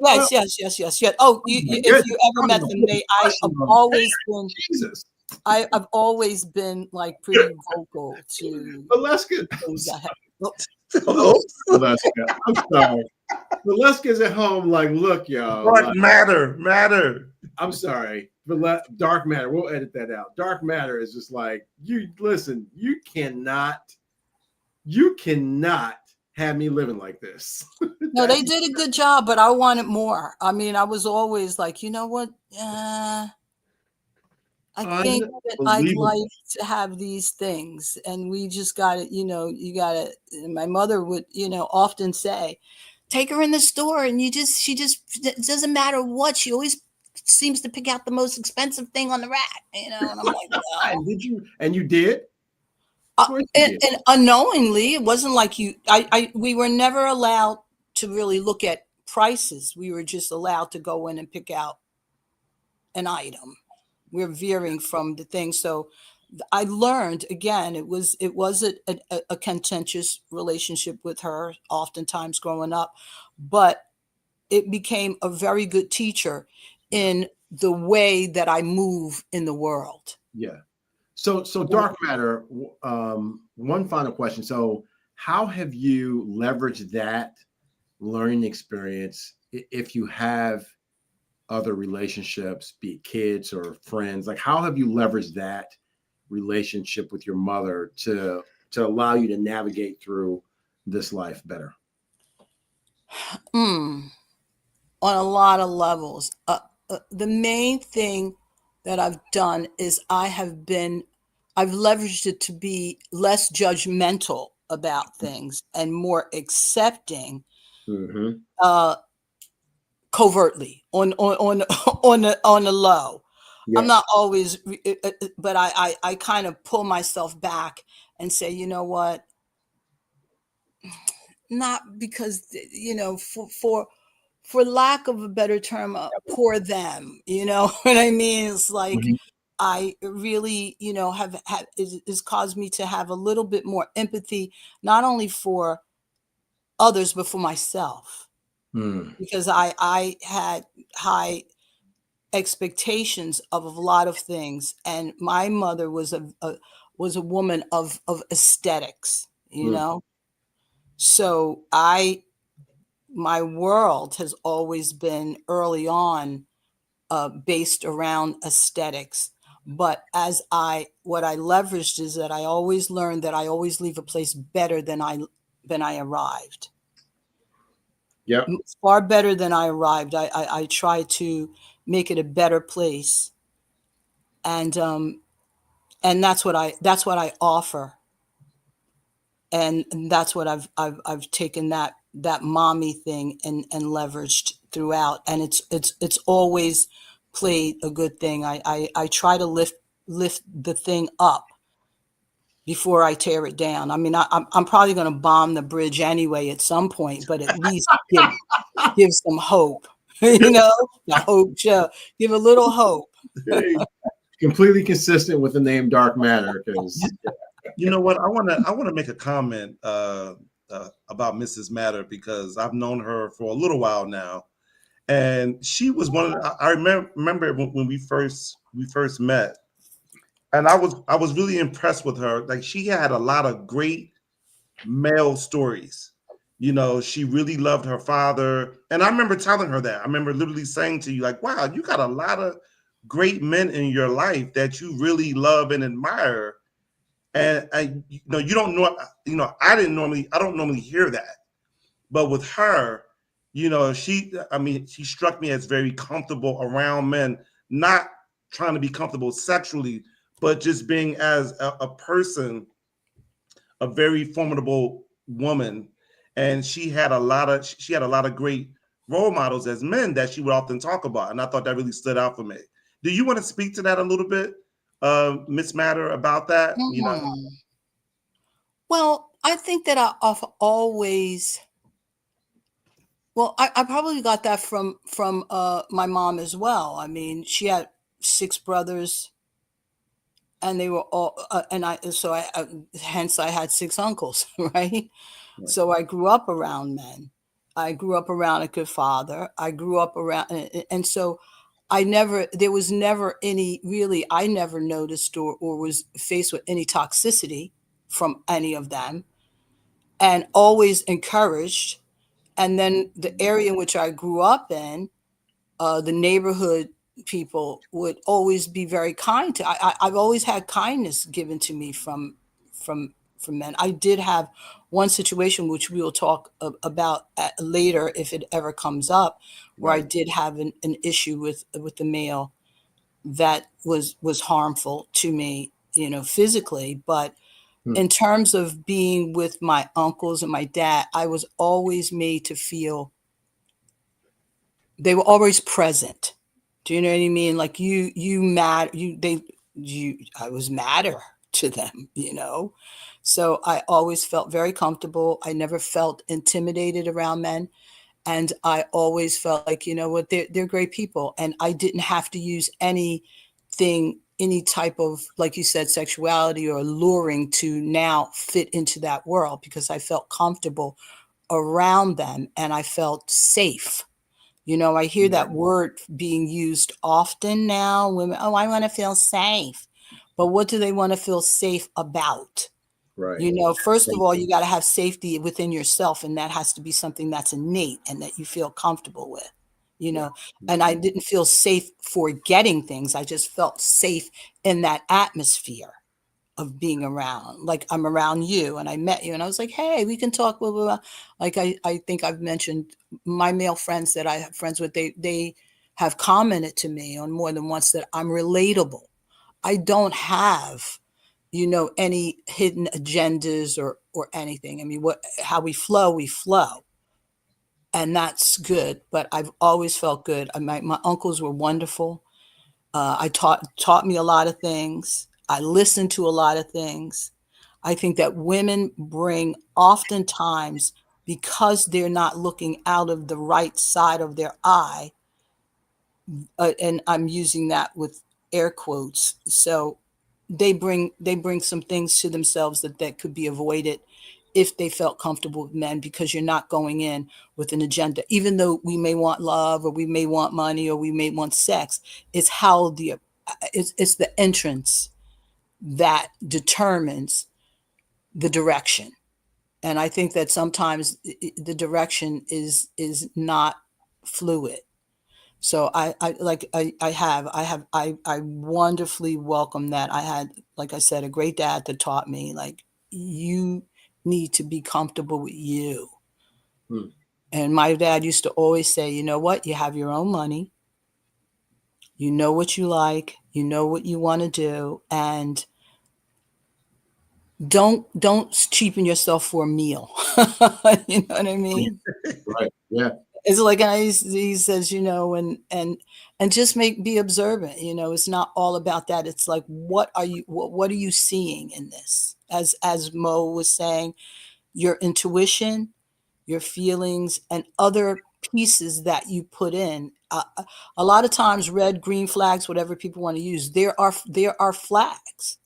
[SPEAKER 4] yes. Oh, if you ever met them, I've always been,
[SPEAKER 1] Jesus.
[SPEAKER 4] I've always been like pretty vocal to
[SPEAKER 1] Valeska.
[SPEAKER 2] Valeska,
[SPEAKER 1] I'm sorry. Valeska's at home like, look, y'all.
[SPEAKER 2] What matter?
[SPEAKER 1] I'm sorry, but dark matter. We'll edit that out. Dark matter is just like you. Listen, you cannot have me living like this.
[SPEAKER 4] No, they did a good job, but I wanted more. I mean, I was always like, you know what? I think that I'd like to have these things, and we just got to, you got to. My mother would, often say, take her in the store, and she just, it doesn't matter what. She always seems to pick out the most expensive thing on the rack, And I'm like, well.
[SPEAKER 1] And did you? And you did?
[SPEAKER 4] And unknowingly, it wasn't like we were never allowed to really look at prices. We were just allowed to go in and pick out an item. We're veering from the thing. So I learned, again, it was a contentious relationship with her, oftentimes growing up, but it became a very good teacher in the way that I move in the world.
[SPEAKER 1] Yeah. So dark matter, one final question. So how have you leveraged that learning experience if you have other relationships, be it kids or friends? Like, how have you leveraged that relationship with your mother to allow you to navigate through this life better?
[SPEAKER 4] On a lot of levels. The main thing that I've done is I've leveraged it to be less judgmental about things and more accepting, covertly on the low. Yeah. I'm not always, but I kind of pull myself back and say, you know what? Not because, for lack of a better term, poor them, you know what I mean? It's like, I really, has caused me to have a little bit more empathy, not only for others, but for myself. Because I had high expectations of a lot of things. And my mother was a woman of aesthetics, So my world has always been early on based around aesthetics. But what I leveraged is that I always learned that I always leave a place better than I arrived.
[SPEAKER 1] Yeah,
[SPEAKER 4] far better than I arrived. I try to make it a better place, and that's what I offer, and that's what I've taken that mommy thing and leveraged throughout, and it's always played a good thing. I try to lift the thing up before I tear it down. I mean, I'm probably going to bomb the bridge anyway at some point, but at least give some hope, the hope show, give a little hope.
[SPEAKER 1] Completely consistent with the name Dark Matter. Because
[SPEAKER 2] you know what, I want to make a comment about Mrs. Matter, because I've known her for a little while now, and she was one of I remember when we first met. And I was really impressed with her. Like, she had a lot of great male stories. She really loved her father. And I remember telling her that. I remember literally saying to you, like, wow, you got a lot of great men in your life that you really love and admire. And you don't know, I don't normally hear that. But with her, she struck me as very comfortable around men, not trying to be comfortable sexually, but just being as a person, a very formidable woman. And she had a lot of great role models as men that she would often talk about. And I thought that really stood out for me. Do you want to speak to that a little bit, Miss Matter, about that?
[SPEAKER 4] Well, I think that I've always, I probably got that from my mom as well. I mean, she had 6 brothers, and they were all, hence I had 6 uncles, right? So I grew up around men. I grew up around a good father. I grew up around, and so there was never any, really, I never noticed or was faced with any toxicity from any of them, and always encouraged. And then the area in which I grew up in, the neighborhood people would always be very kind to. I've always had kindness given to me from men. I did have one situation which we will talk about later if it ever comes up, where I
[SPEAKER 1] Right.
[SPEAKER 4] did have an issue with the male that was harmful to me, physically. But
[SPEAKER 1] Hmm.
[SPEAKER 4] in terms of being with my uncles and my dad, I was always made to feel they were always present. Do you know what I mean? Like you matter, I was matter to them. So I always felt very comfortable. I never felt intimidated around men. And I always felt like, you know what, they're great people. And I didn't have to use anything, any type of, like you said, sexuality or alluring to now fit into that world, because I felt comfortable around them and I felt safe. I hear that word being used often now. Women, oh, I want to feel safe. But what do they want to feel safe about?
[SPEAKER 1] Right.
[SPEAKER 4] First of all, you got to have safety within yourself, and that has to be something that's innate and that you feel comfortable with. And I didn't feel safe for getting things. I just felt safe in that atmosphere of being around. Like, I'm around you and I met you and I was like, hey, we can talk, blah, blah, blah. Like I think I've mentioned my male friends that I have friends with, they have commented to me on more than once that I'm relatable. I don't have, any hidden agendas or anything. I mean, how we flow. And that's good. But I've always felt good. My uncles were wonderful. I taught me a lot of things. I listened to a lot of things. I think that women bring, oftentimes, because they're not looking out of the right side of their eye, and I'm using that with air quotes. So they bring some things to themselves that could be avoided if they felt comfortable with men, because you're not going in with an agenda. Even though we may want love or we may want money or we may want sex, it's how it's the entrance that determines the direction. And I think that sometimes the direction is not fluid. So I wonderfully welcome that. I had, like I said, a great dad that taught me, like, you need to be comfortable with you.
[SPEAKER 1] Hmm.
[SPEAKER 4] And my dad used to always say, you know what, you have your own money, you know what you like, you know what you want to do, and don't cheapen yourself for a meal. You know what I mean?
[SPEAKER 1] Right. Yeah.
[SPEAKER 4] It's like, he says, and just be observant. It's not all about that. It's like, what are you seeing in this? As Mo was saying, your intuition, your feelings, and other pieces that you put in. A lot of times, red, green flags, whatever people want to use, there are flags.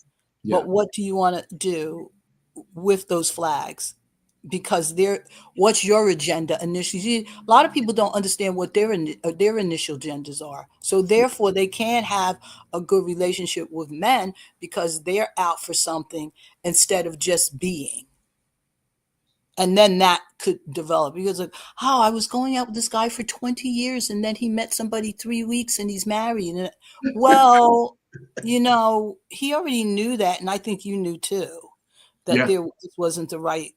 [SPEAKER 1] Yeah.
[SPEAKER 4] But what do you want to do with those flags? Because what's your agenda initially? A lot of people don't understand what their initial agendas are. So therefore, they can't have a good relationship with men, because they're out for something instead of just being. And then that could develop, because, like, oh, I was going out with this guy for 20 years and then he met somebody 3 weeks and he's married. And well, he already knew that. And I think you knew too, that
[SPEAKER 1] Yeah.
[SPEAKER 4] it wasn't the right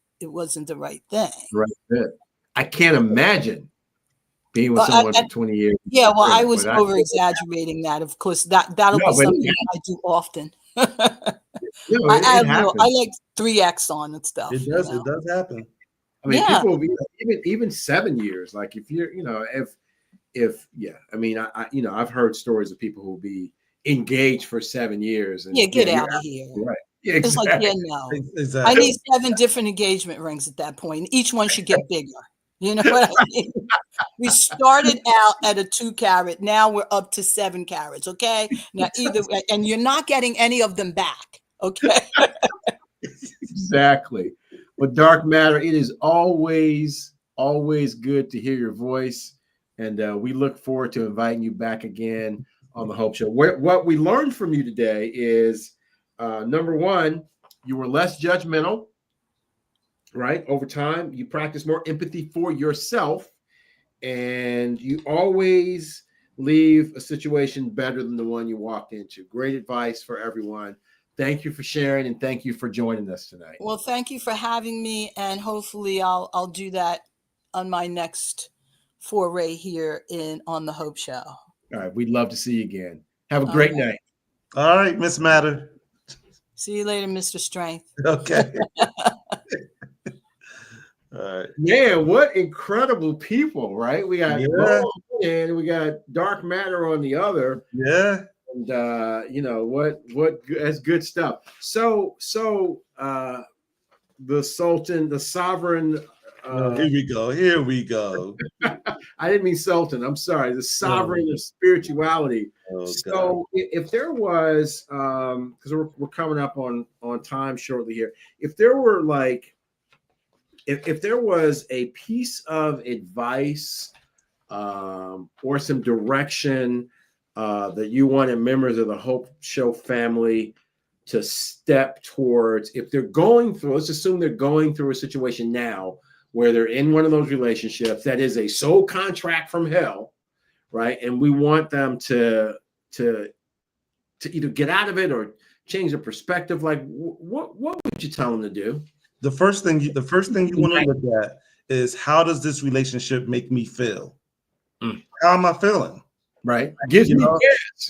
[SPEAKER 4] thing.
[SPEAKER 1] Right. Good. I can't imagine being with
[SPEAKER 4] Well,
[SPEAKER 1] someone for 20 years.
[SPEAKER 4] yeah, well, I was
[SPEAKER 1] But
[SPEAKER 4] over exaggerating that. Of course, that'll
[SPEAKER 1] no,
[SPEAKER 4] be
[SPEAKER 1] but
[SPEAKER 4] something that I do often.
[SPEAKER 1] no,
[SPEAKER 4] I
[SPEAKER 1] it happens.
[SPEAKER 4] like 3X on and stuff.
[SPEAKER 2] It does happen.
[SPEAKER 1] I mean,
[SPEAKER 4] Yeah.
[SPEAKER 1] people will be even 7 years. Like, if you're, yeah. I mean, I've heard stories of people who will be engaged for 7 years, and
[SPEAKER 4] Yeah, get
[SPEAKER 1] you're
[SPEAKER 4] out of here.
[SPEAKER 1] right. Yeah,
[SPEAKER 4] It's like,
[SPEAKER 1] exactly.
[SPEAKER 4] yeah, no.
[SPEAKER 2] Exactly.
[SPEAKER 4] I need 7 different engagement rings at that point. Each one should get bigger. You know what I mean? We started out at a 2 carat. Now we're up to 7 carats. Okay. Now and you're not getting any of them back. Okay.
[SPEAKER 1] Exactly. But Dark Matter, it is always good to hear your voice, and we look forward to inviting you back again on the Hope Show. What we learned from you today is, number one, you were less judgmental. Right, over time, you practice more empathy for yourself, and you always leave a situation better than the one you walked into. Great advice for everyone. Thank you for sharing, and thank you for joining us tonight.
[SPEAKER 4] Well, thank you for having me, and hopefully I'll do that on my next foray here on the Hope Show.
[SPEAKER 1] All right, we'd love to see you again. Have a great night.
[SPEAKER 2] All right, Miss Matter.
[SPEAKER 4] See you later, Mr. Strength.
[SPEAKER 2] Okay. All right.
[SPEAKER 1] Man, what incredible people, right? We got
[SPEAKER 2] Yeah.
[SPEAKER 1] and we got dark matter on the other.
[SPEAKER 2] Yeah.
[SPEAKER 1] And that's good stuff. So the Sultan, the sovereign.
[SPEAKER 2] Here we go.
[SPEAKER 1] I didn't mean Sultan. I'm sorry. The sovereign of spirituality.
[SPEAKER 2] Oh,
[SPEAKER 1] so if there was, because we're coming up on time shortly here. If there were like, if there was a piece of advice or some direction that you wanted members of the Hope Show family to step towards, if they're going through, let's assume they're going through a situation now where they're in one of those relationships that is a soul contract from hell, right? And we want them to either get out of it or change their perspective. Like, what would you tell them to do?
[SPEAKER 2] The first thing you want to look at is, how does this relationship make me feel? How am I feeling?
[SPEAKER 1] Right. Gives me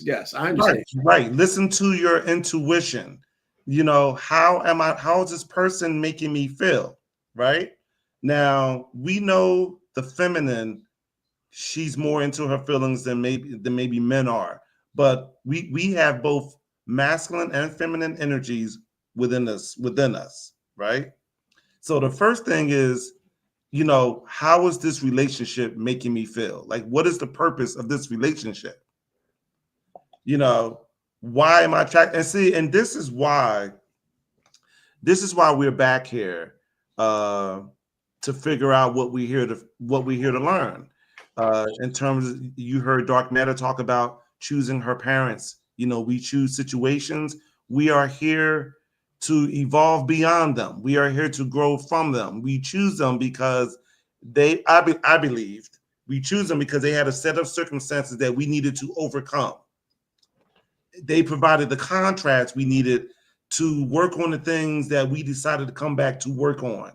[SPEAKER 1] yes, I understand.
[SPEAKER 2] Right. Listen to your intuition. How is this person making me feel? Right. Now, we know the feminine, she's more into her feelings than maybe men are. But we have both masculine and feminine energies within us, right? So the first thing is, how is this relationship making me feel? Like, what is the purpose of this relationship? Why am I attracted? And see, and this is why we're back here to figure out what we're here to learn. In terms of, you heard Dark Matter talk about choosing her parents. We choose situations. We are here to evolve beyond them. We are here to grow from them. We choose them because I believed we choose them because they had a set of circumstances that we needed to overcome. They provided the contrast we needed to work on the things that we decided to come back to work on.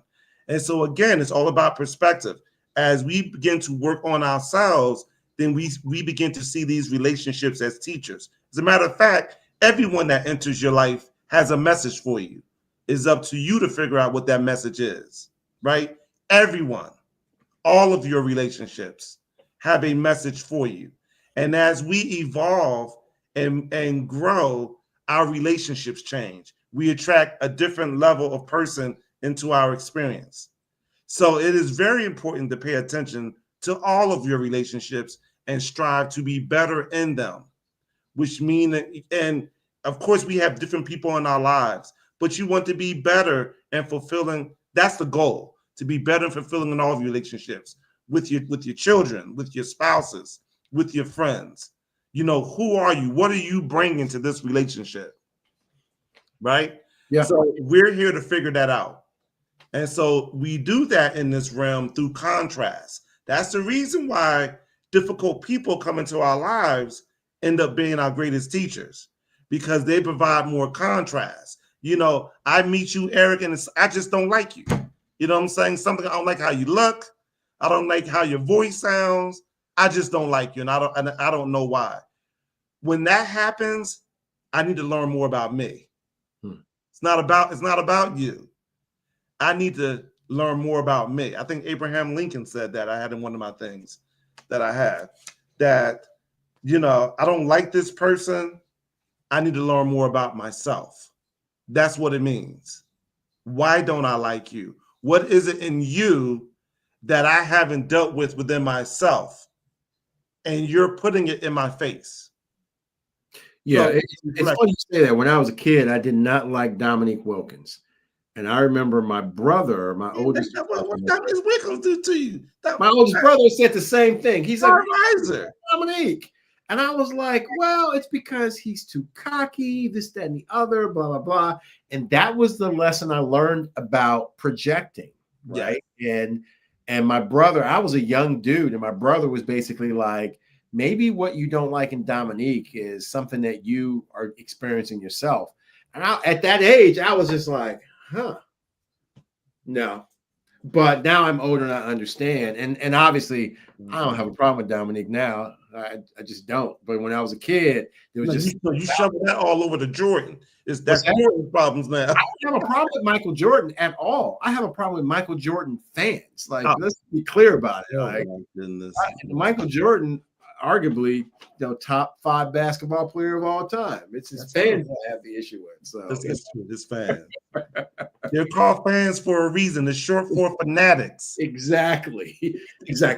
[SPEAKER 2] And so again, it's all about perspective. As we begin to work on ourselves, then we begin to see these relationships as teachers. As a matter of fact, everyone that enters your life has a message for you. It's up to you to figure out what that message is, right? Everyone, all of your relationships have a message for you. And as we evolve and grow, our relationships change. We attract a different level of person into our experience. So it is very important to pay attention to all of your relationships and strive to be better in them, which mean, and of course we have different people in our lives, but you want to be better and fulfilling. That's the goal, to be better and fulfilling in all relationships with your children, with your spouses, with your friends. Who are you? What are you bringing to this relationship? Right?
[SPEAKER 1] Yeah.
[SPEAKER 2] So we're here to figure that out. And so we do that in this realm through contrast. That's the reason why difficult people come into our lives end up being our greatest teachers, because they provide more contrast. I meet you, Eric, and I just don't like you. You know what I'm saying? Something, I don't like how you look. I don't like how your voice sounds. I just don't like you, and I don't know why. When that happens, I need to learn more about me. It's not about you. I need to learn more about me. I think Abraham Lincoln said that. I had in one of my things that I had, that, I don't like this person. I need to learn more about myself. That's what it means. Why don't I like you? What is it in you that I haven't dealt with within myself? And you're putting it in my face.
[SPEAKER 1] Yeah, so, it's funny you say that. When I was a kid, I did not like Dominique Wilkins. And I remember my brother, my oldest.
[SPEAKER 2] What Dominique Wilkins do to you?
[SPEAKER 1] My oldest brother said the same thing. He's like,
[SPEAKER 2] Riser.
[SPEAKER 1] Dominique. And I was like, well, it's because he's too cocky, this, that, and the other, blah, blah, blah. And that was the lesson I learned about projecting, right? Yeah. And my brother, I was a young dude, and my brother was basically like, maybe what you don't like in Dominique is something that you are experiencing yourself. And at that age, I was just like, huh, no. But now I'm older and I understand. And obviously, I don't have a problem with Dominique now. I just don't. But when I was a kid, there was just
[SPEAKER 2] you shoving that all over to Jordan. That's
[SPEAKER 1] that?
[SPEAKER 2] Jordan's problems now.
[SPEAKER 1] I don't have a problem with Michael Jordan at all. I have a problem with Michael Jordan fans. Like, let's be clear about it. Like,
[SPEAKER 2] my goodness.
[SPEAKER 1] Michael Jordan, arguably, top 5 basketball player of all time. It's his fans I have the issue with. So
[SPEAKER 2] it's his fans. They're called fans for a reason. It's short for fanatics.
[SPEAKER 1] Exactly.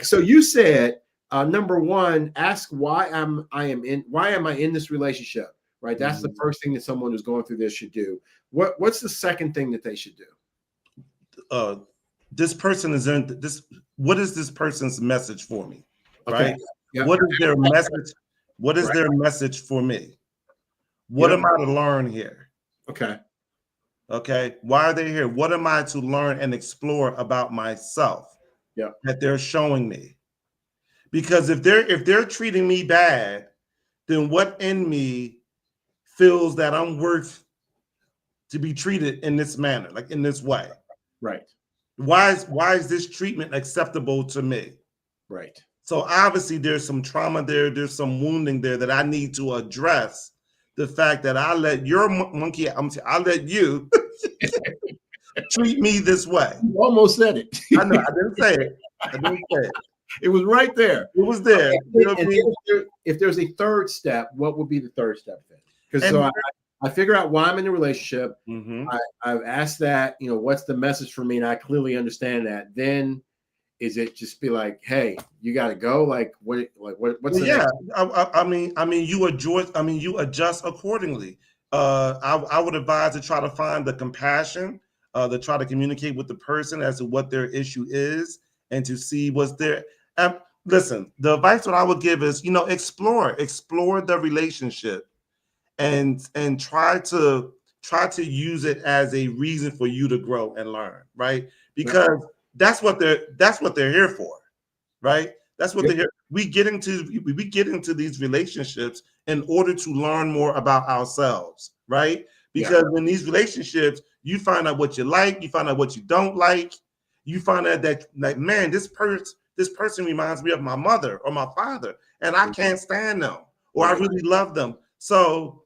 [SPEAKER 1] So you said number one, ask why am I in this relationship? Right. That's the first thing that someone who's going through this should do. What's the second thing that they should do?
[SPEAKER 2] This person is in this. What is this person's message for me?
[SPEAKER 1] Okay.
[SPEAKER 2] Right. Yep. What is their message? What is their message for me? What am I to learn here? Okay. Why are they here? What am I to learn and explore about myself that they're showing me? Because if they're treating me bad, then what in me feels that I'm worth to be treated in this manner, like in this way?
[SPEAKER 1] Right.
[SPEAKER 2] Why is this treatment acceptable to me?
[SPEAKER 1] Right.
[SPEAKER 2] So obviously there's some trauma there. There's some wounding there that I need to address. The fact that I let your monkey, I let you treat me this way.
[SPEAKER 1] You almost said it.
[SPEAKER 2] I know. I didn't say it.
[SPEAKER 1] It was right there.
[SPEAKER 2] It was there.
[SPEAKER 1] If there's a third step, what would be the third step then? Because I figure out why I'm in a relationship. I've asked that, what's the message for me? And I clearly understand that. Then is it just be like, hey, you got to go? What's the next?
[SPEAKER 2] You adjust accordingly. I would advise to try to find the compassion, to try to communicate with the person as to what their issue is and to see what's there. Listen, the advice that I would give is, explore the relationship and try to use it as a reason for you to grow and learn, right? Because that's what they're here for, right? That's what they're here. We get into these relationships in order to learn more about ourselves, right? Because in these relationships, you find out what you like, you find out what you don't like, you find out that, like, man, this person reminds me of my mother or my father, and I can't stand them, or I really love them. So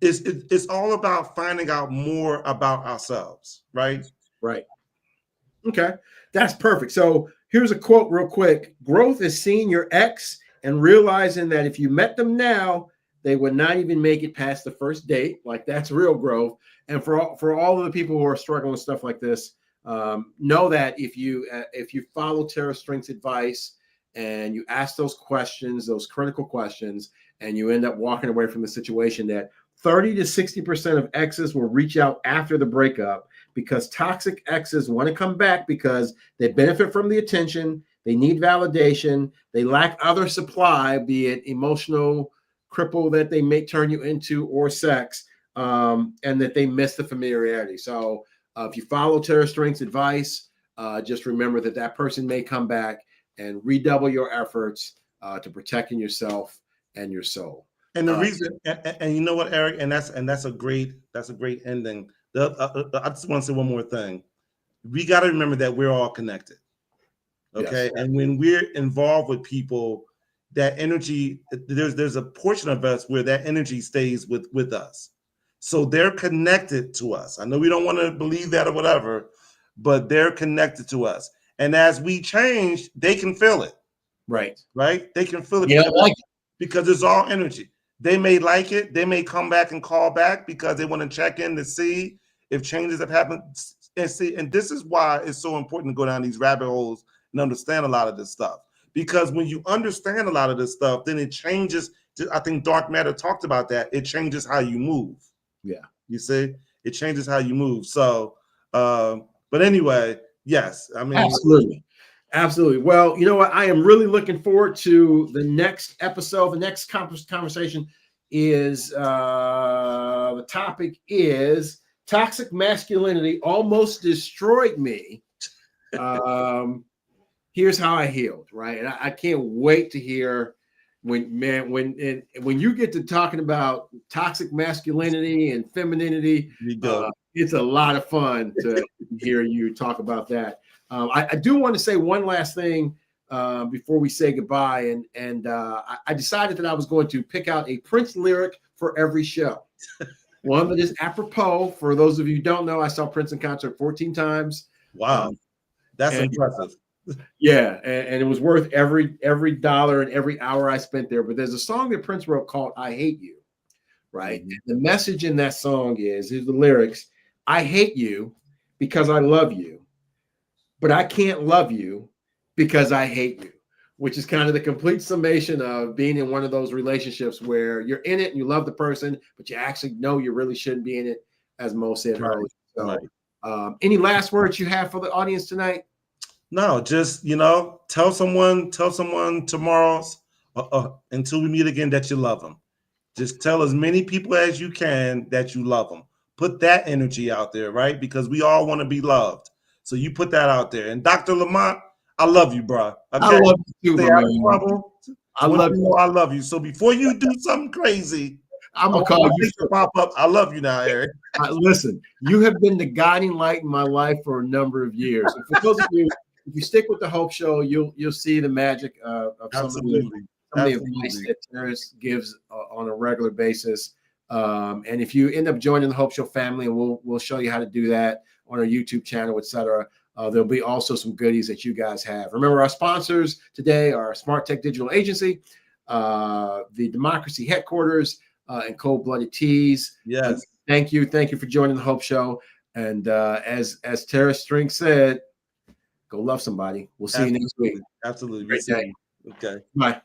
[SPEAKER 2] it's all about finding out more about ourselves, right?
[SPEAKER 1] Right. Okay, that's perfect. So here's a quote real quick. Growth is seeing your ex and realizing that if you met them now, they would not even make it past the first date. Like, that's real growth. And for all of the people who are struggling with stuff like this, know that if you follow Tara Strink's advice and you ask those questions, those critical questions, and you end up walking away from the situation, that 30 to 60% of exes will reach out after the breakup, because toxic exes want to come back because they benefit from the attention, they need validation, they lack other supply, be it emotional cripple that they may turn you into or sex, and that they miss the familiarity. So if you follow Tara Strink's advice, just remember that person may come back, and redouble your efforts to protecting yourself and your soul.
[SPEAKER 2] And the reason, and you know what, Eric, and that's a great ending. I just want to say one more thing. We got to remember that we're all connected. Okay. Yes. And when we're involved with people, that energy, there's a portion of us where that energy stays with us. So they're connected to us. I know we don't want to believe that or whatever, but they're connected to us. And as we change, they can feel it.
[SPEAKER 1] Right.
[SPEAKER 2] Right. They can feel it.
[SPEAKER 1] Yeah,
[SPEAKER 2] because it's all energy. They may like it. They may come back and call back because they want to check in to see if changes have happened. And this is why it's so important to go down these rabbit holes and understand a lot of this stuff. Because when you understand a lot of this stuff, then it changes. I think Dark Matter talked about that. It changes how you move.
[SPEAKER 1] Yeah.
[SPEAKER 2] You see, it changes how you move. So, but anyway, yes. I mean,
[SPEAKER 1] Absolutely. Well, you know what? I am really looking forward to the next episode. The next conversation is the topic is toxic masculinity almost destroyed me. Here's how I healed, right? And I can't wait to hear, when you get to talking about toxic masculinity and femininity, it's a lot of fun to hear you talk about that. I do want to say one last thing before we say goodbye, and I decided that I was going to pick out a Prince lyric for every show. One that is apropos. For those of you who don't know, I saw Prince in concert 14 times.
[SPEAKER 2] Wow, that's impressive.
[SPEAKER 1] Yeah, and it was worth every dollar and every hour I spent there. But there's a song that Prince wrote called "I Hate You," right? Mm-hmm. The message in that song here's the lyrics: "I hate you because I love you, but I can't love you because I hate you," which is kind of the complete summation of being in one of those relationships where you're in it and you love the person, but you actually know you really shouldn't be in it, as Mo said earlier. So, any last words you have for the audience tonight?
[SPEAKER 2] No, just, tell someone tomorrow until we meet again that you love them. Just tell as many people as you can that you love them. Put that energy out there, right? Because we all want to be loved. So you put that out there. And Dr. Lamont, I love you, bro. Okay?
[SPEAKER 1] I love you too, man.
[SPEAKER 2] I love you. I love you. So before you do something crazy,
[SPEAKER 1] I'm gonna call you
[SPEAKER 2] to pop up. I love you now, Eric.
[SPEAKER 1] Listen, you have been the guiding light in my life for a number of years. And for those of you, if you stick with the Hope Show, you'll see the magic of some of the advice that Terrence gives on a regular basis. And if you end up joining the Hope Show family, and we'll show you how to do that on our YouTube channel, etc. There'll be also some goodies that you guys have. Remember, our sponsors today are Smart Tech Digital Agency, the Democracy Headquarters, and Cold Blooded Teas.
[SPEAKER 2] Yes.
[SPEAKER 1] Thank you for joining the Hope Show. And as Tara String said, go love somebody. We'll see you next week.
[SPEAKER 2] Absolutely.
[SPEAKER 1] Great day.
[SPEAKER 2] Okay.
[SPEAKER 1] Bye.